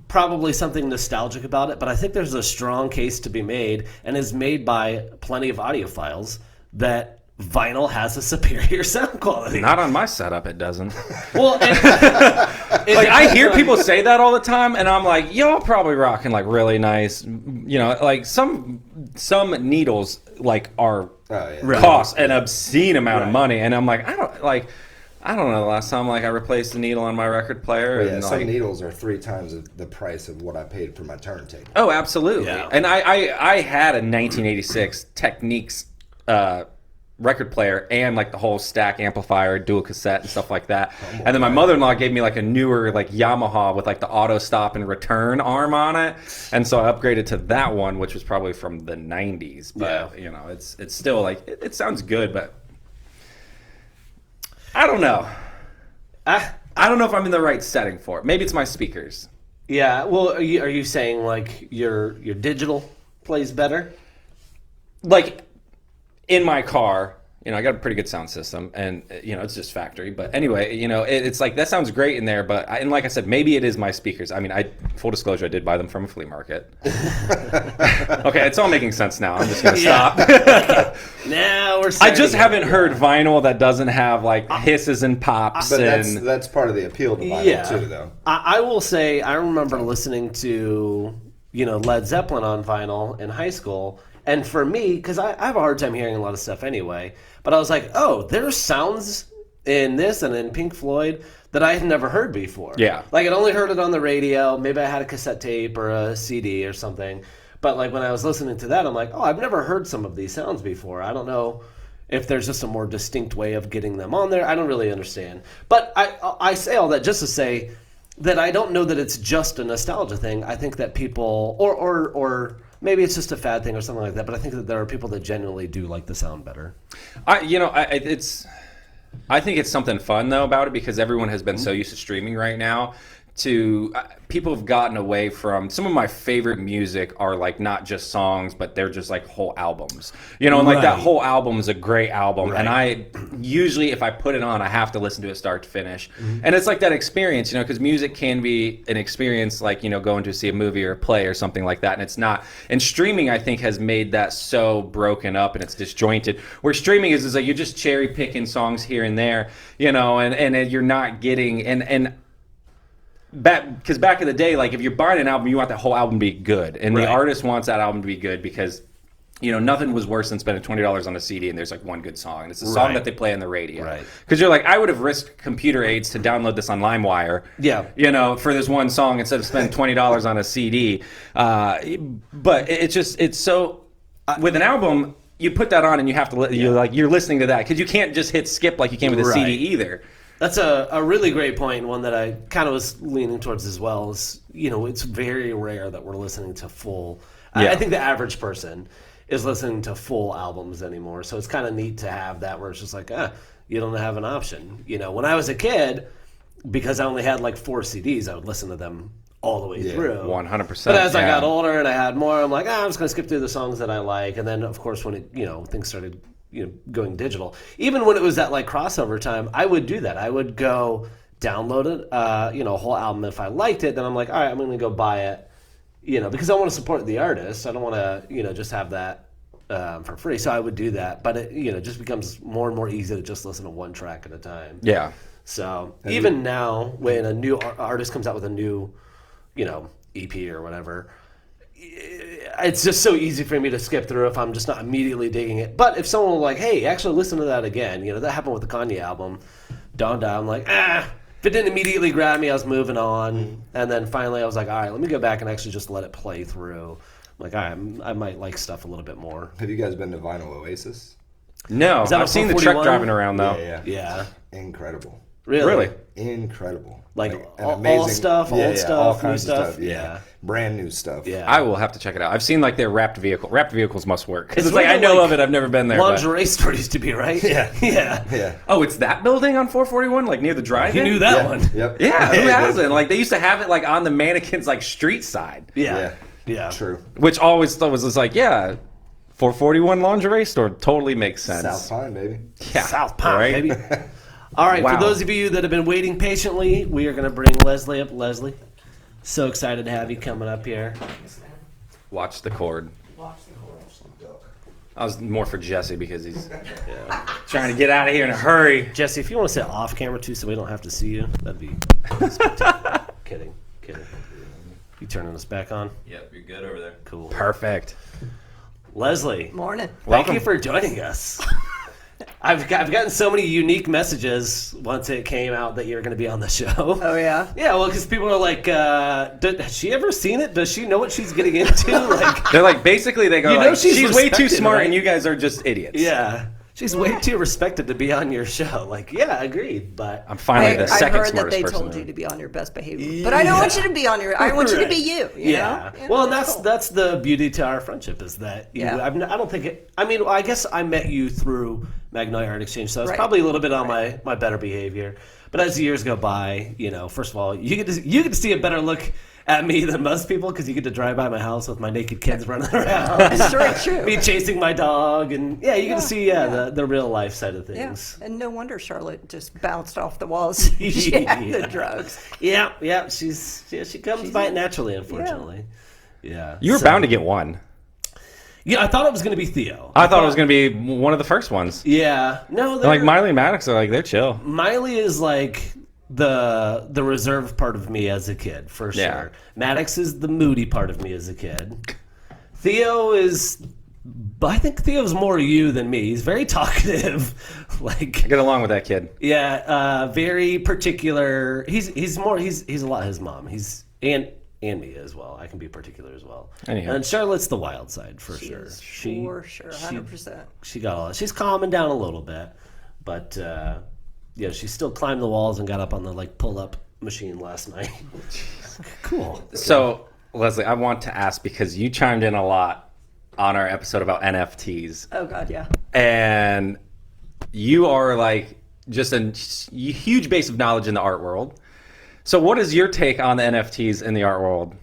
probably something nostalgic about it, but I think there's a strong case to be made, and is made by plenty of audiophiles, that vinyl has a superior sound quality. not on my setup, it doesn't. Well, Like I hear people say that all the time, and I'm like, y'all probably rocking like really nice, like some needles like are cost an obscene amount of money, and I'm like, I don't know the last time like I replaced a needle on my record player. Well, yeah, and, some like, needles are 3 times the price of what I paid for my turntable. Oh, absolutely. Yeah. And I had a 1986 Techniques record player and like the whole stack amplifier, dual cassette and stuff like that. And then my mother-in-law gave me like a newer like Yamaha with like the auto stop and return arm on it. And so I upgraded to that one, which was probably from the 90s. But it's still like it sounds good, but I don't know. I don't know if I'm in the right setting for it. Maybe it's my speakers. Yeah. Well, are you saying like your digital plays better? Like in my car, I got a pretty good sound system, and it's just factory. But anyway, it's like that sounds great in there. But and like I said, maybe it is my speakers. I mean, full disclosure, I did buy them from a flea market. Okay, it's all making sense now. I'm just gonna stop. Now we're. I just haven't heard vinyl that doesn't have like hisses and pops. But and that's part of the appeal to vinyl too, though. I will say I remember listening to Led Zeppelin on vinyl in high school. And for me, because I have a hard time hearing a lot of stuff anyway, but I was like, oh, there's sounds in this and in Pink Floyd that I had never heard before. Yeah. Like I'd only heard it on the radio. Maybe I had a cassette tape or a CD or something. But like when I was listening to that, I'm like, oh, I've never heard some of these sounds before. I don't know if there's just a more distinct way of getting them on there. I don't really understand. But I say all that just to say that I don't know that it's just a nostalgia thing. I think that people, or maybe it's just a fad thing or something like that, but I think that there are people that genuinely do like the sound better. I think it's something fun though about it, because everyone has been so used to streaming right now. People have gotten away from some of my favorite music are like not just songs, but they're just like whole albums. And like that whole album is a great album, and I usually if I put it on, I have to listen to it start to finish. And it's like that experience, because music can be an experience like going to see a movie or a play or something like that, and it's not. And streaming, I think, has made that so broken up and it's disjointed. Where streaming is like you're just cherry picking songs here and there, and you're not getting and because back in the day, like if you're buying an album, you want that whole album to be good, and the artist wants that album to be good because nothing was worse than spending $20 on a CD and there's like one good song, and it's a song that they play on the radio. Because you're like, I would have risked computer aids to download this on LimeWire. For this one song instead of spending $20 on a CD. But it's so with an album. You put that on and you have to you're listening to that because you can't just hit skip like you can with a CD either. That's a really great point, and one that I kind of was leaning towards as well. Is it's very rare that we're listening to full. I think the average person is listening to full albums anymore, so it's kind of neat to have that where it's just like, you don't have an option. When I was a kid, because I only had like 4 CDs, I would listen to them all the way through. 100%. But as I got older and I had more, I'm like, I'm just going to skip through the songs that I like, and then of course when it things started going digital. Even when it was that like crossover time, I would do that. I would go download it, a whole album. If I liked it, then I'm like, all right, I'm going to go buy it, because I want to support the artist. I don't want to, just have that for free. So I would do that. But it, just becomes more and more easy to just listen to one track at a time. Yeah. So even now, when a new artist comes out with a new, EP or whatever, it's just so easy for me to skip through if I'm just not immediately digging it. But if someone was like, hey, actually listen to that again, that happened with the Kanye album, Donda, I'm like, if it didn't immediately grab me, I was moving on. And then finally I was like, all right, let me go back and actually just let it play through. I'm like, all right, I might like stuff a little bit more. Have you guys been to Vinyl Oasis? No, I've seen the truck driving around though. Yeah. Incredible. Really? Incredible. Like amazing, all stuff, old stuff, all new kinds stuff. of stuff. Yeah. Brand new stuff. Yeah. I will have to check it out. I've seen like their wrapped vehicle. Wrapped vehicles must work. It's like I know of it. I've never been there. Lingerie store used to be, right? Yeah. Oh, it's that building on 441, like near the drive-in? You knew that one. Yep. Yeah, who hasn't? Like they used to have it like on the mannequins, like street side. Yeah. True. Which always thought was like, 441 lingerie store totally makes sense. South Pine, baby. Yeah, South Pine, right? baby. All right, Wow. for those of you that have been waiting patiently, we are going to bring Leslie up. Leslie, so excited to have you coming up here. Watch the cord. I was more for Jesse because he's trying to get out of here in a hurry. Jesse, if you want to sit off camera too so we don't have to see you, that'd be spectacular. Kidding. You turning us back on? Yep, you're good over there. Cool. Perfect. Leslie. Morning. Thank Welcome. you for joining us. I've gotten so many unique messages once it came out that you were going to be on the show. Oh, yeah? Yeah, well, because people are like, has she ever seen it? Does she know what she's getting into? Like, They're like, basically, they go, You know like, she's she's way too respected, smart right? and you guys are just idiots. yeah, she's way too respected to be on your show. Like, yeah, agreed, but I'm finally the I second heard that smartest they person. told you to be on your best behavior. But I don't want you to be on your... I want you to be you. You Yeah. know? Well, and that's cool. that's the beauty to our friendship is that you, Yeah. I don't think it. I mean, I guess I met you through Magnolia Art Exchange, so I was Right. probably a little bit on my better behavior. But as the years go by, first of all, you get to see a better look at me than most people because you get to drive by my house with my naked kids running around. It's very true. Me chasing my dog, and you get to see the real life side of Yeah, things. and no wonder Charlotte just bounced off the walls. She had the drugs. Yeah, she comes by it naturally, unfortunately. Yeah. You were bound to get one. Yeah, I thought it was going to be Theo. I thought it was going to be one of the first ones. Yeah, no, Like Miley and Maddox are like, they're chill. Miley is like the reserved part of me as a kid, for sure. Yeah. Maddox is the moody part of me as a kid. Theo is, I think Theo's more you than me. He's very talkative, like I get along with that kid. very particular. He's a lot his mom. He's and me as well. I can be particular as well. Anyhow. And Charlotte's the wild side for sure. For sure, 100%. She got all that. She's calming down a little bit, but she still climbed the walls and got up on the pull-up machine last night. Cool. So, Leslie, I want to ask because you chimed in a lot on our episode about NFTs. Oh, God, yeah. And you are like just a huge base of knowledge in the art world. So what is your take on the NFTs in the art world?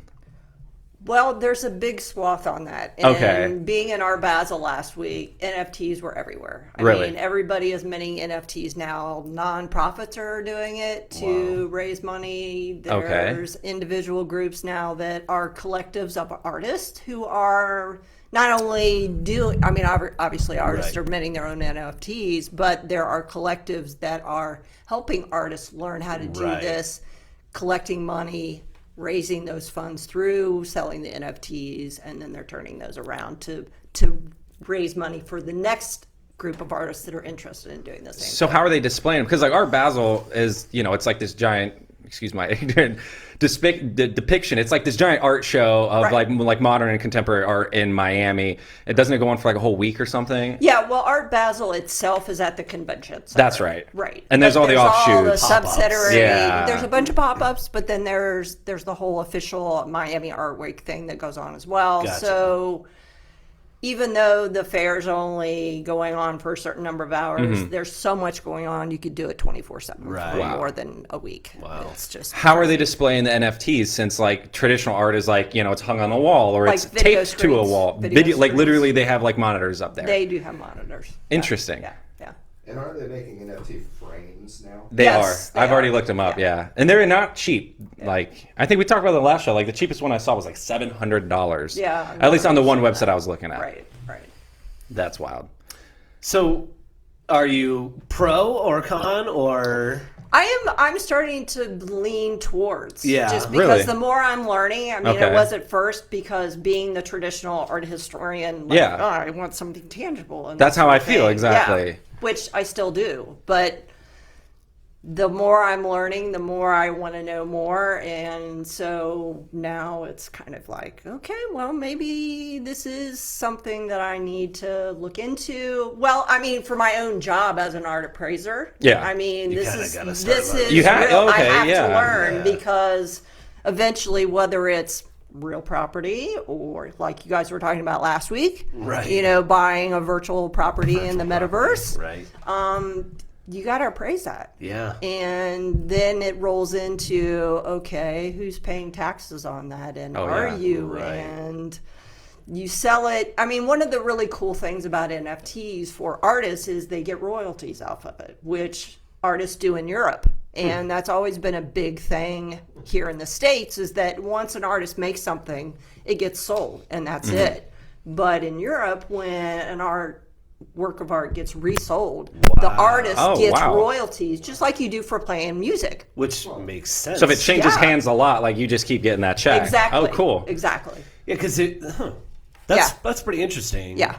Well, there's a big swath on that. And Okay. being in Art Basel last week, NFTs were everywhere. I Really? mean, everybody is minting NFTs now. Non-profits are doing it to raise money. There's individual groups now that are collectives of artists who are not only doing, I mean, obviously artists Right. are minting their own NFTs, but there are collectives that are helping artists learn how to do Right. this, collecting money, raising those funds through selling the NFTs, and then they're turning those around to raise money for the next group of artists that are interested in doing the same. So how are they displaying them? Because like Art Basel is, it's like this giant, excuse my ignorant depiction. It's like this giant art show of Right. like modern and contemporary art in Miami. It doesn't go on for like a whole week or something. Yeah, well, Art Basel itself is at the convention center. That's right. Right. And there's But all the all the offshoots. subsidiary. Yeah. There's a bunch of pop-ups, but then there's the whole official Miami Art Week thing that goes on as well. Gotcha. So even though the fair's only going on for a certain number of hours, there's so much going on. You could do it 24/7 Right. for Wow. more than a week. Wow. It's just How are they displaying the NFTs since like traditional art is like, it's hung on the wall or Like it's video taped to a screens. wall. Video Like screens. literally they have like monitors up there. They do have monitors. Interesting. Yeah. And aren't they making NFT frames now? They Yes, are. they I've already are. looked them up, yeah. And they're not cheap. Like, I think we talked about the last show. Like, the cheapest one I saw was like $700. Yeah, At least on the one I've website I was looking at. Right. That's wild. So, are you pro or con or? I'm starting to lean towards. Yeah, Just because really? the more I'm learning, I mean, Okay. it was at first because being the traditional art historian, like, Yeah. oh, I want something tangible. And That's that how sort I of feel, thing. exactly. Yeah, which I still do. But the more I'm learning, the more I want to know more. And so now it's kind of like, okay, well, maybe this is something that I need to look into. Well, I mean, for my own job as an art appraiser. Yeah. I mean, You this kinda is gotta start this learning. is You have- real. okay, I have yeah. to learn Yeah. because eventually, whether it's real property or like you guys were talking about last week, Right. buying a virtual property in the metaverse, Right. you got to appraise that. Yeah. And then it rolls into, okay, who's paying taxes on that? And Oh, are yeah. you? Right. And You sell it. I mean, one of the really cool things about NFTs for artists is they get royalties off of it, which artists do in Europe. And that's always been a big thing here in the States, is that once an artist makes something, it gets sold and that's it. But in Europe, when an work of art gets resold, the artist gets royalties, just like you do for playing music. Which makes sense. So if it changes hands a lot, like you just keep getting that check. Exactly. Oh, cool. Exactly. Yeah, because that's pretty interesting. Yeah.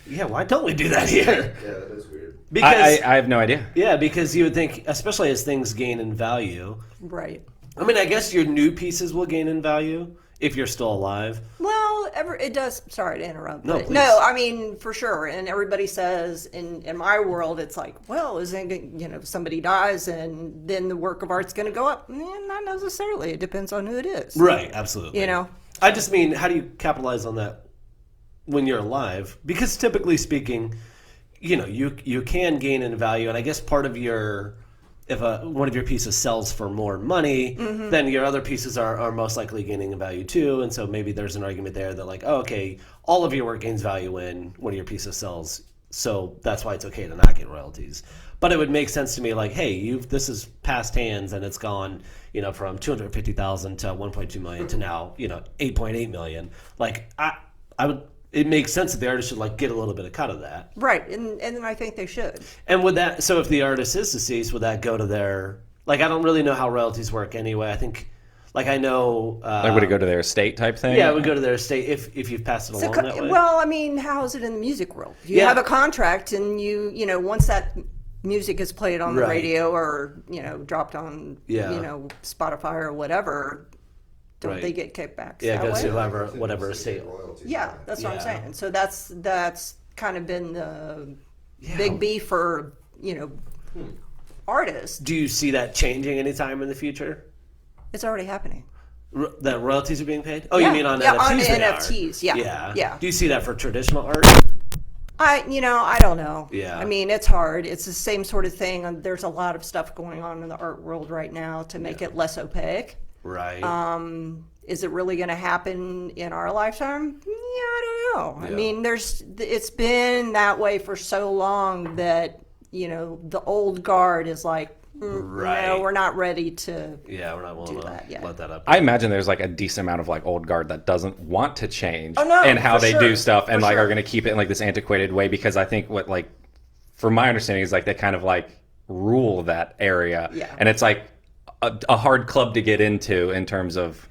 Yeah, why don't we do that here? Yeah, that is weird. Because I have no idea. Yeah, because you would think, especially as things gain in value. Right. I mean, I guess your new pieces will gain in value if you're still alive. Well, it does. Sorry to interrupt. No, but please. no, I mean, for sure. And everybody says in my world, it's like, well, isn't it, somebody dies and then the work of art's going to go up? Not necessarily. It depends on who it is. Right, absolutely. I just mean, how do you capitalize on that when you're alive? Because typically speaking, you can gain in value, and I guess part of if one of your pieces sells for more money, then your other pieces are most likely gaining in value too, and so maybe there's an argument there that like, oh, okay, all of your work gains value when one of your pieces sells, so that's why it's okay to not get royalties. But it would make sense to me, like, hey, this is past hands and it's gone, from 250,000 to 1.2 million to now, 8.8 million. Like, I would. It makes sense that the artist should like get a little bit of cut of that, right? And then I think they should. And would that? So if the artist is deceased, would that go to their? Like, I don't really know how royalties work anyway. I think, like, I know. Would it go to their estate type thing? Yeah, it would go to their estate if you've passed it along that way. Well, I mean, how is it in the music world? You have a contract, and once that music is played on the radio or dropped on Spotify or whatever. Don't they get kickbacks? Yeah, it goes to way? whatever estate. Yeah, that's what I'm saying. So that's kind of been the big beef for artists. Do you see that changing anytime in the future? It's already happening. That royalties are being paid? Oh, you mean on NFTs? On NFTs, yeah. Do you see that for traditional art? I don't know. Yeah. I mean, it's hard. It's the same sort of thing. There's a lot of stuff going on in the art world right now to make it less opaque. Right. Is it really going to happen in our lifetime? Yeah, I don't know. I mean, it's been that way for so long that, the old guard is like, no, we're not ready to we're not willing to let that up. I imagine there's like a decent amount of like old guard that doesn't want to change and how they do stuff and are going to keep it in like this antiquated way, because I think from my understanding is like they kind of like rule that area. Yeah. And it's like a hard club to get into in terms of,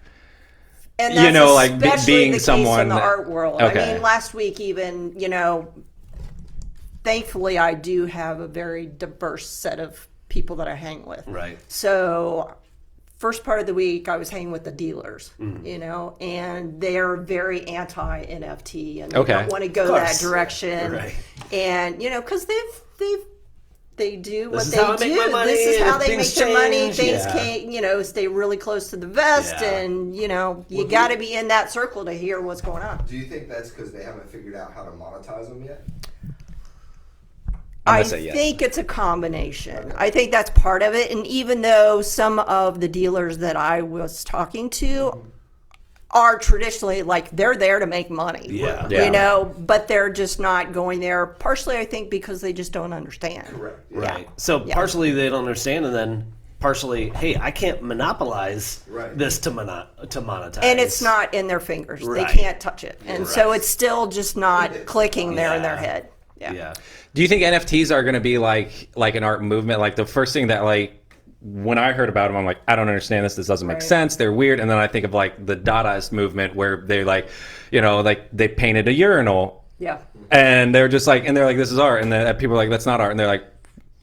and that's especially being the someone case in the art world. Okay. I mean, last week even, thankfully I do have a very diverse set of people that I hang with. Right. So first part of the week I was hanging with the dealers, and they're very anti NFT and they don't want to go that direction. Right. And, because they do what they do. This is how they things make their money. change. Things can't, stay really close to the vest, and you got to be in that circle to hear what's going on. Do you think that's because they haven't figured out how to monetize them yet? I think it's a combination. I think that's part of it. And even though some of the dealers that I was talking to are traditionally they're there to make money, but they're just not going there. Partially, I think, because they just don't understand. Correct. Yeah. Right. So partially they don't understand, and then partially, hey, I can't monopolize this to monetize. And it's not in their fingers. Right. They can't touch it. And so it's still just not clicking there in their head. Yeah. Do you think NFTs are going to be like an art movement? Like the first thing that when I heard about them, I'm like, I don't understand this. This doesn't make sense. They're weird. And then I think of the Dadaist movement where they they painted a urinal. Yeah. And they're just and they're like, this is art. And then people are like, that's not art. And they're like,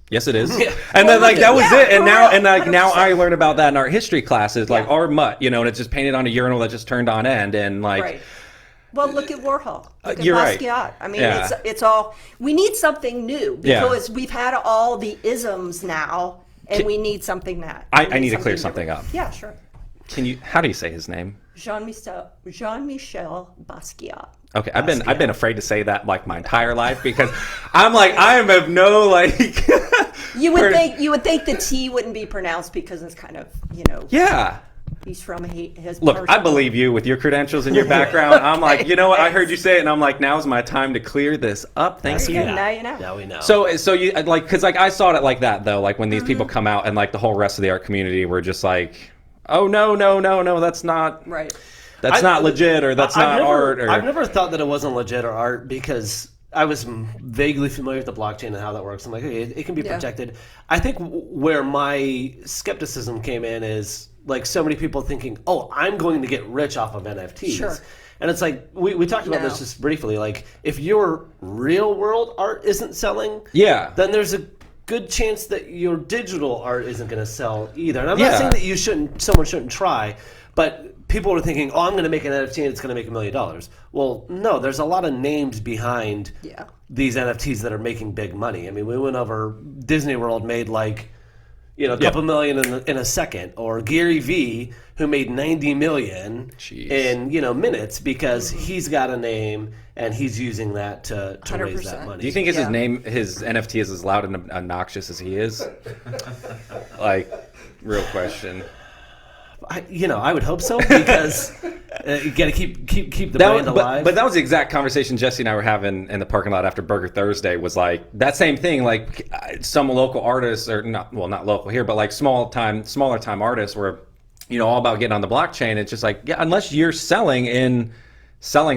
yes, it is. And then that was it. And now I learned about that in art history classes, art mutt, and it's just painted on a urinal that just turned on end. And Well, look at Warhol. Look at you're Basquiat. right. I mean, it's all. We need something new because we've had all the isms now, and we need something that. I need to clear something up. Yeah, sure. How do you say his name? Jean-Michel Basquiat. Okay, I've been afraid to say that my entire life because I'm I am of no You would think the T wouldn't be pronounced because it's kind of Yeah. He's from his. Look, I personal- believe you with your credentials and your background. I'm like, you know what? I heard you say it, and I'm like, now's my time to clear this up. Thank you. Now you know. Now we know. So you like, because like I saw it like that though. Like when these people come out, and like the whole rest of the art community were just like, oh no, that's not Right. That's not legit, or that's not art. Or I've never thought that it wasn't legit or art because I was vaguely familiar with the blockchain and how that works. I'm like, okay, it can be protected. I think where my skepticism came in is like so many people thinking, oh, I'm going to get rich off of NFTs. Sure. And it's like, we talked about this just briefly. Like, if your real world art isn't selling, then there's a good chance that your digital art isn't going to sell either. And I'm not saying that someone shouldn't try, but people are thinking, oh, I'm going to make an NFT and it's going to make $1 million. Well, no, there's a lot of names behind these NFTs that are making big money. I mean, we went over Disney World made like, a couple million in a second, or Gary Vee, who made 90 million in minutes because he's got a name and he's using that to raise that money. Do you think his NFT is as loud and obnoxious as he is? Like, real question. I would hope so because you got to keep the brand alive. But that was the exact conversation Jesse and I were having in the parking lot after Burger Thursday. Was like that same thing. Like some local artists, or not local here, but like smaller time artists were, all about getting on the blockchain. It's just like, unless you're selling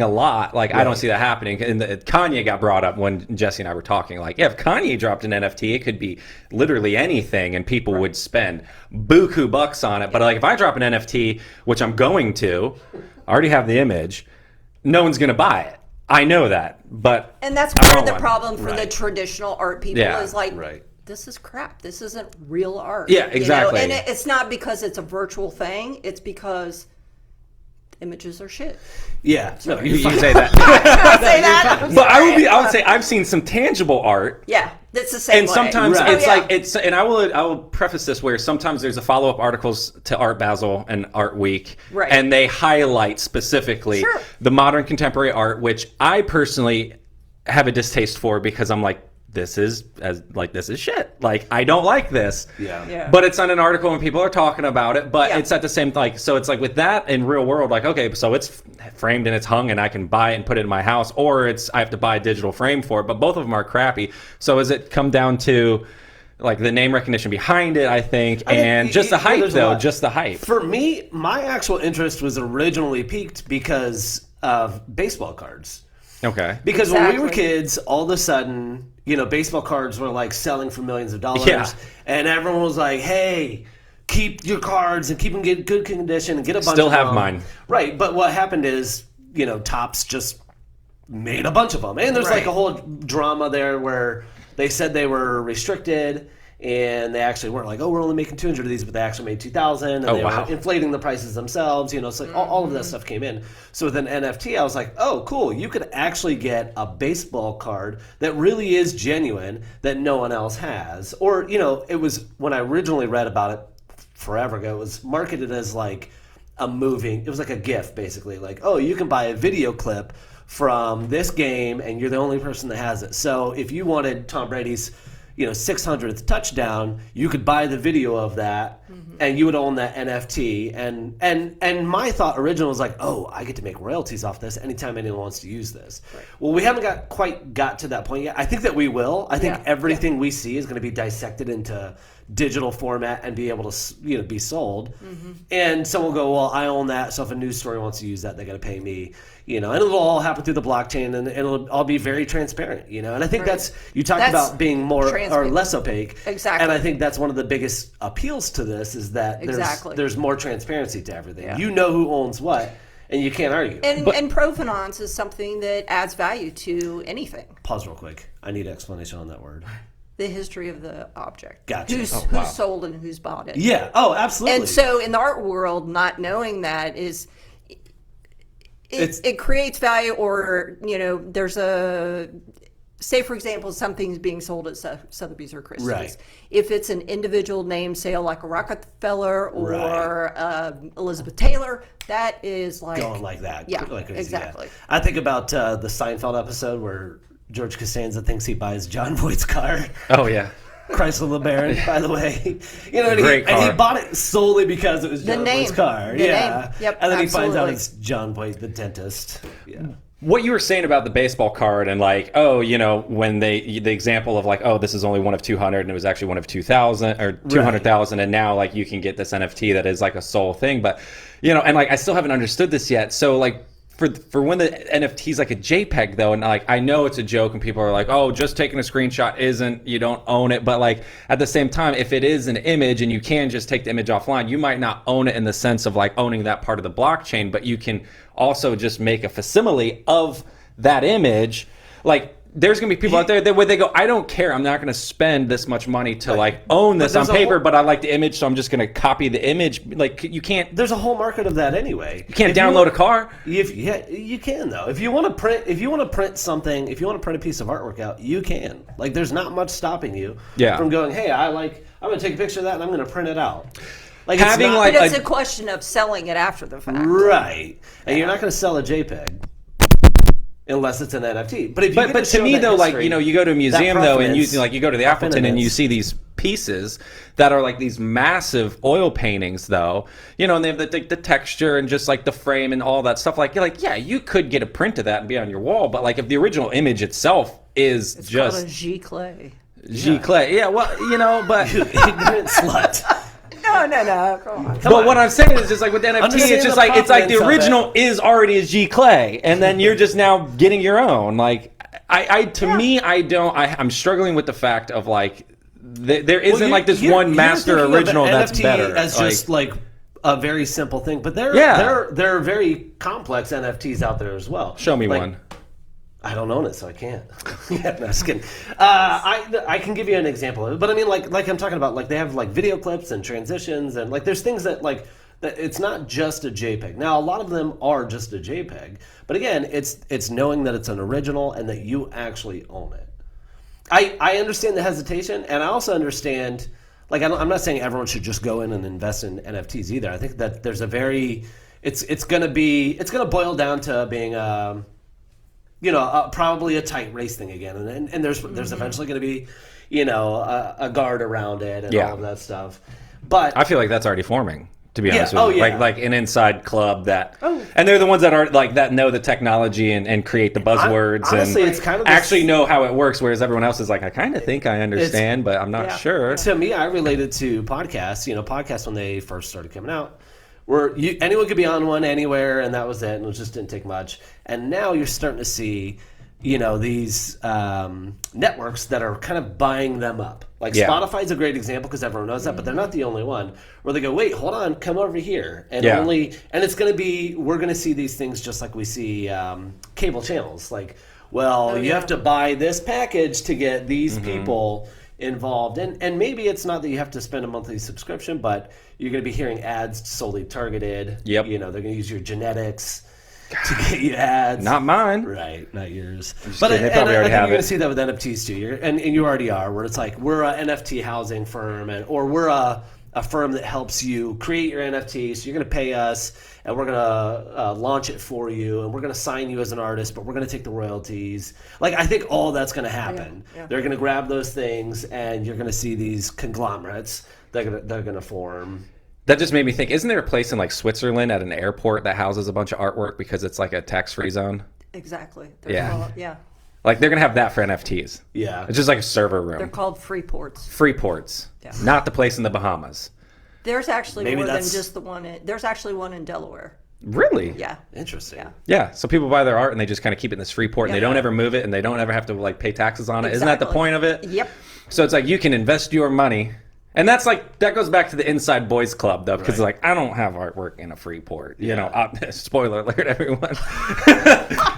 a lot, like I don't see that happening. And Kanye got brought up when Jesse and I were talking. Like, if Kanye dropped an NFT, it could be literally anything, and people would spend buku bucks on it. But like, if I drop an NFT, which I'm going to, I already have the image, no one's going to buy it. I know that, but and that's part of the problem for the traditional art people is like, this is crap. This isn't real art. Yeah, exactly. And it's not because it's a virtual thing. It's because images are shit. Yeah, no, you say that. I say that. But I would say I've seen some tangible art. Yeah, that's the same. And sometimes it's and I will preface this where sometimes there's a follow-up articles to Art Basel and Art Week, and they highlight specifically the modern contemporary art, which I personally have a distaste for because I'm like, this is shit. Like, I don't like this. Yeah. But it's on an article and people are talking about it. But it's at the same so it's like with that in real world, like, okay, so it's framed and it's hung and I can buy it and put it in my house, or I have to buy a digital frame for it. But both of them are crappy. So does it come down to like the name recognition behind it, I think and just the hype though, just the hype. For me, my actual interest was originally piqued because of baseball cards. Okay. Because when we were kids, all of a sudden, baseball cards were like selling for millions of dollars, and everyone was like, "Hey, keep your cards and keep them in good condition and get a bunch." Still of have them. mine. Right, but what happened is, Topps just made a bunch of them, and there's like a whole drama there where they said they were restricted. And they actually weren't like, oh, we're only making 200 of these, but they actually made 2,000, and they were inflating the prices themselves. It's like all of that stuff came in. So with an NFT, I was like, oh, cool. You could actually get a baseball card that really is genuine that no one else has. Or, it was when I originally read about it forever ago, it was marketed as like it was like a GIF, basically. Like, oh, you can buy a video clip from this game, and you're the only person that has it. So if you wanted Tom Brady's 600th touchdown, you could buy the video of that and you would own that NFT. And my thought originally was like, oh, I get to make royalties off this anytime anyone wants to use this. Right. Well, we haven't quite got to that point yet. I think that we will. I think everything we see is going to be dissected into digital format and be able to be sold. And someone will go, well, I own that, so if a news story wants to use that, they got to pay me. And it'll all happen through the blockchain, and it'll all be very transparent. And I think that's about being more or less opaque. Exactly. And I think that's one of the biggest appeals to this is that there's more transparency to everything. Yeah. You know who owns what, and you can't argue. And provenance is something that adds value to anything. Pause real quick. I need an explanation on that word. The history of the object. Gotcha. Who's sold and who's bought it. Yeah. Oh, absolutely. And so in the art world, not knowing that is... It creates value, or there's a say, for example, something's being sold at Sotheby's or Christie's. Right. If it's an individual name sale like a Rockefeller or Elizabeth Taylor, that is like going like that. Yeah, like crazy, exactly. Yeah. I think about the Seinfeld episode where George Costanza thinks he buys John Voight's car. Oh yeah. Chrysler LeBaron, by the way. You know, Great and he car. bought it solely because it was The John name. Boyd's car. The Yeah. name. Yep, and then he finds out absolutely. it's John Boyd, the dentist. Yeah. What you were saying about the baseball card and like, oh, you know, when the example of like, oh, this is only one of 200 and it was actually one of 2,000 or 200,000 and now like you can get this NFT that is like a sole thing. But, you know, and like I still haven't understood this yet. So like for when the NFT is like a JPEG though, and like I know it's a joke and people are like, oh, just taking a screenshot isn't, you don't own it. But like at the same time, if it is an image and you can just take the image offline, you might not own it in the sense of like owning that part of the blockchain, but you can also just make a facsimile of that image. Like there's gonna be people out there that where they go, I don't care, I'm not gonna spend this much money to like own this on paper, but I like the image, so I'm just gonna copy the image. Like you can't. There's a whole market of that anyway. You can't download a car. Yeah, you can though. If you want to print something, if you want to print a piece of artwork out, you can. Like there's not much stopping you from going, hey, I'm gonna take a picture of that and I'm gonna print it out. Like Having it's not, like But it's a question of selling it after the fact. right, and you're not gonna sell a JPEG. Unless it's an NFT, but if you get But to show me that though, like history, you know, you go to a that museum though, and provenance- you go to the Appleton and you see these pieces that are like these massive oil paintings though, you know, and they have the texture and just like the frame and all that stuff. Like you're like, yeah, you could get a print of that and be on your wall, but like if the original image itself is It's just called a G clay. G clay, yeah, well, you know, but. ignorant slut. No, come on. But what I'm saying is just like with NFT, Understand it's just the like it's like the provenance of original is already a G clay, and then you're just now getting your own. Like I'm struggling with the fact of like there isn't like this one master original that's NFT better. as like, just like a very simple thing, but there are very complex NFTs out there as well. show me Like, one. I don't own it, so I can't. Yeah, no, just kidding. I can give you an example of it, but I mean, like I'm talking about, like they have like video clips and transitions, and like there's things that like that it's not just a JPEG. Now, a lot of them are just a JPEG, but again, it's knowing that it's an original and that you actually own it. I understand the hesitation, and I also understand. Like I'm not saying everyone should just go in and invest in NFTs either. I think that there's a very it's gonna boil down to being probably a tight race thing again, and there's eventually going to be, a guard around it and all of that stuff. But I feel like that's already forming. To be honest with you, yeah. like an inside club that, and they're the ones that are like that know the technology and create the buzzwords honestly, and it's kind of actually know how it works. Whereas everyone else is like, I kind of think I understand, but I'm not sure. To me, I related to podcasts. Podcasts when they first started coming out, where anyone could be on one anywhere, and that was it, and it just didn't take much. And now you're starting to see, these networks that are kind of buying them up. Like Spotify's a great example because everyone knows that, but they're not the only one. Where they go, wait, hold on, come over here, and it's going to be, we're going to see these things just like we see cable channels. Like, you have to buy this package to get these people involved, and maybe it's not that you have to spend a monthly subscription, but you're going to be hearing ads solely targeted. They're going to use your genetics to get you ads. Not mine. Right, not yours. But I think already you're have going it. to see that with NFTs too. And you already are, where it's like, we're an NFT housing firm, or we're a firm that helps you create your NFT, so you're going to pay us, and we're going to launch it for you, and we're going to sign you as an artist, but we're going to take the royalties. Like, I think all that's going to happen. Yeah. They're going to grab those things, and you're going to see these conglomerates that are going to form. That just made me think, isn't there a place in like Switzerland at an airport that houses a bunch of artwork because it's like a tax-free zone? Exactly. Yeah. Like they're going to have that for NFTs. Yeah. It's just like a server room. They're called free ports. Free ports. Yeah. Not the place in the Bahamas. There's actually Maybe more than that's- just the one. There's actually one in Delaware. Really? Yeah. Interesting. Yeah. Yeah, so people buy their art and they just kind of keep it in this free port and they don't ever move it and they don't ever have to like pay taxes on it. Isn't that the Exactly. point of it? Yep. So it's like you can invest your money. And that's like, that goes back to the Inside Boys Club though, because like, I don't have artwork in a free port. You know, spoiler alert, everyone.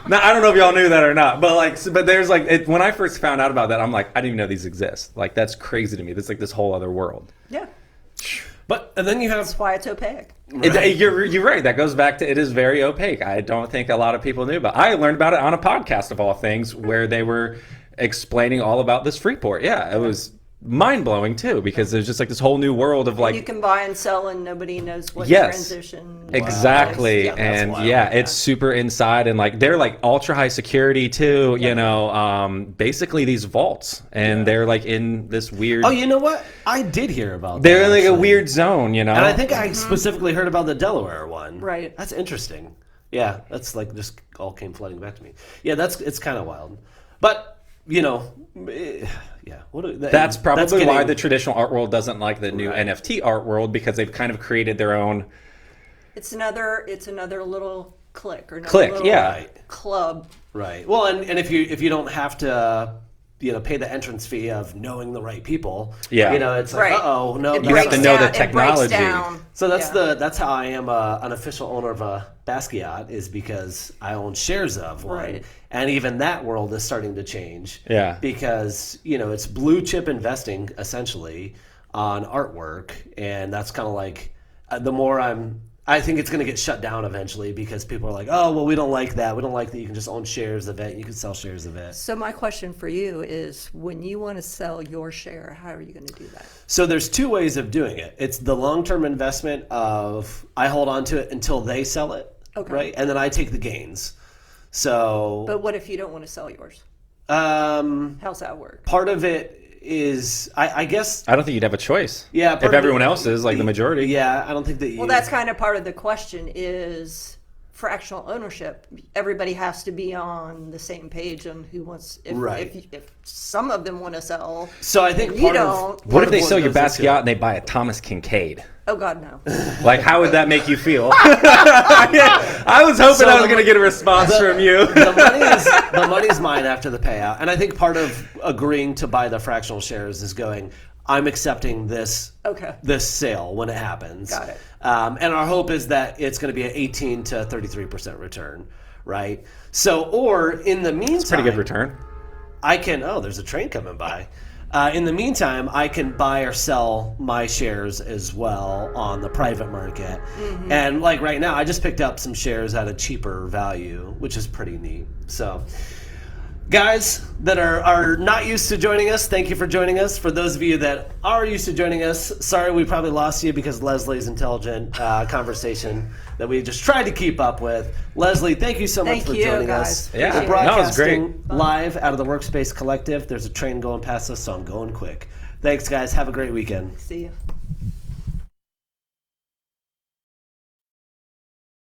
Now, I don't know if y'all knew that or not, but there's like, when I first found out about that, I'm like, I didn't even know these exist. Like, that's crazy to me. There's like this whole other world. Yeah. But and then you have That's why it's opaque. You're right. That goes back to, it is very opaque. I don't think a lot of people knew about it. I learned about it on a podcast of all things where they were explaining all about this free port. Yeah, it was mind-blowing too, because there's just like this whole new world of like you can buy and sell and nobody knows what Yes. transition exactly. was. And wild. yeah, it's super inside, and like they're like ultra high security too, you know, basically these vaults, and they're like in this weird, Oh, you know what? I did hear about they're that. in like a actually. weird zone, you know. And I think I specifically heard about the Delaware one. Right. That's interesting. Yeah, that's like just all came flooding back to me. Yeah, it's kind of wild. But, you know, yeah. That's probably why getting- the traditional art world doesn't like the new Right. NFT art world, because they've kind of created their own It's another little clique or another clique. little Yeah. club. Right. Well, and if you don't have to, you know, pay the entrance fee of knowing the right people. Yeah. You know, it's like, Right. uh-oh, no. It You have to breaks know the down- it breaks technology. down. So that's Yeah. that's how I am an official owner of a Basquiat, is because I own shares of one. Right. And even that world is starting to change. Yeah. Because, you know, it's blue chip investing essentially on artwork. And that's kind of like the more I think it's going to get shut down eventually, because people are like, oh, well, we don't like that. We don't like that you can just own shares of it. You can sell shares of it. So my question for you is, when you want to sell your share, how are you going to do that? So there's two ways of doing it. It's the long-term investment of I hold on to it until they sell it, Okay. right? And then I take the gains. So But what if you don't want to sell yours? How's that work? part of it is, I guess, I don't think you'd have a choice. yeah. If part of everyone it- else is like the majority. Yeah, I don't think that you. Well, that's kind of part of the question is fractional ownership. Everybody has to be on the same page on who wants. If, Right. if some of them want to sell, So I think you part don't. of What if part they of sell your goes into Basquiat it- and they buy a Thomas Kincaid? Oh God, no. Like, how would that make you feel? I was hoping So I was the- going to get a response from you. the money is mine after the payout, and I think part of agreeing to buy the fractional shares is going, I'm accepting this Okay. this sale when it happens. Got it. And our hope is that it's going to be an 18 to 33% return, right? So, or in the meantime, Pretty good return. I can. Oh, there's a train coming by. In the meantime, I can buy or sell my shares as well on the private market. And like right now, I just picked up some shares at a cheaper value, which is pretty neat. So, guys that are not used to joining us, thank you for joining us. For those of you that are used to joining us, sorry we probably lost you because Leslie's intelligent conversation that we just tried to keep up with. Leslie, thank you so much Thank for you, joining guys. us. Yeah. We're No, it was broadcasting great. live out of the Workspace Collective. There's a train going past us, so I'm going quick. Thanks, guys. Have a great weekend. See you.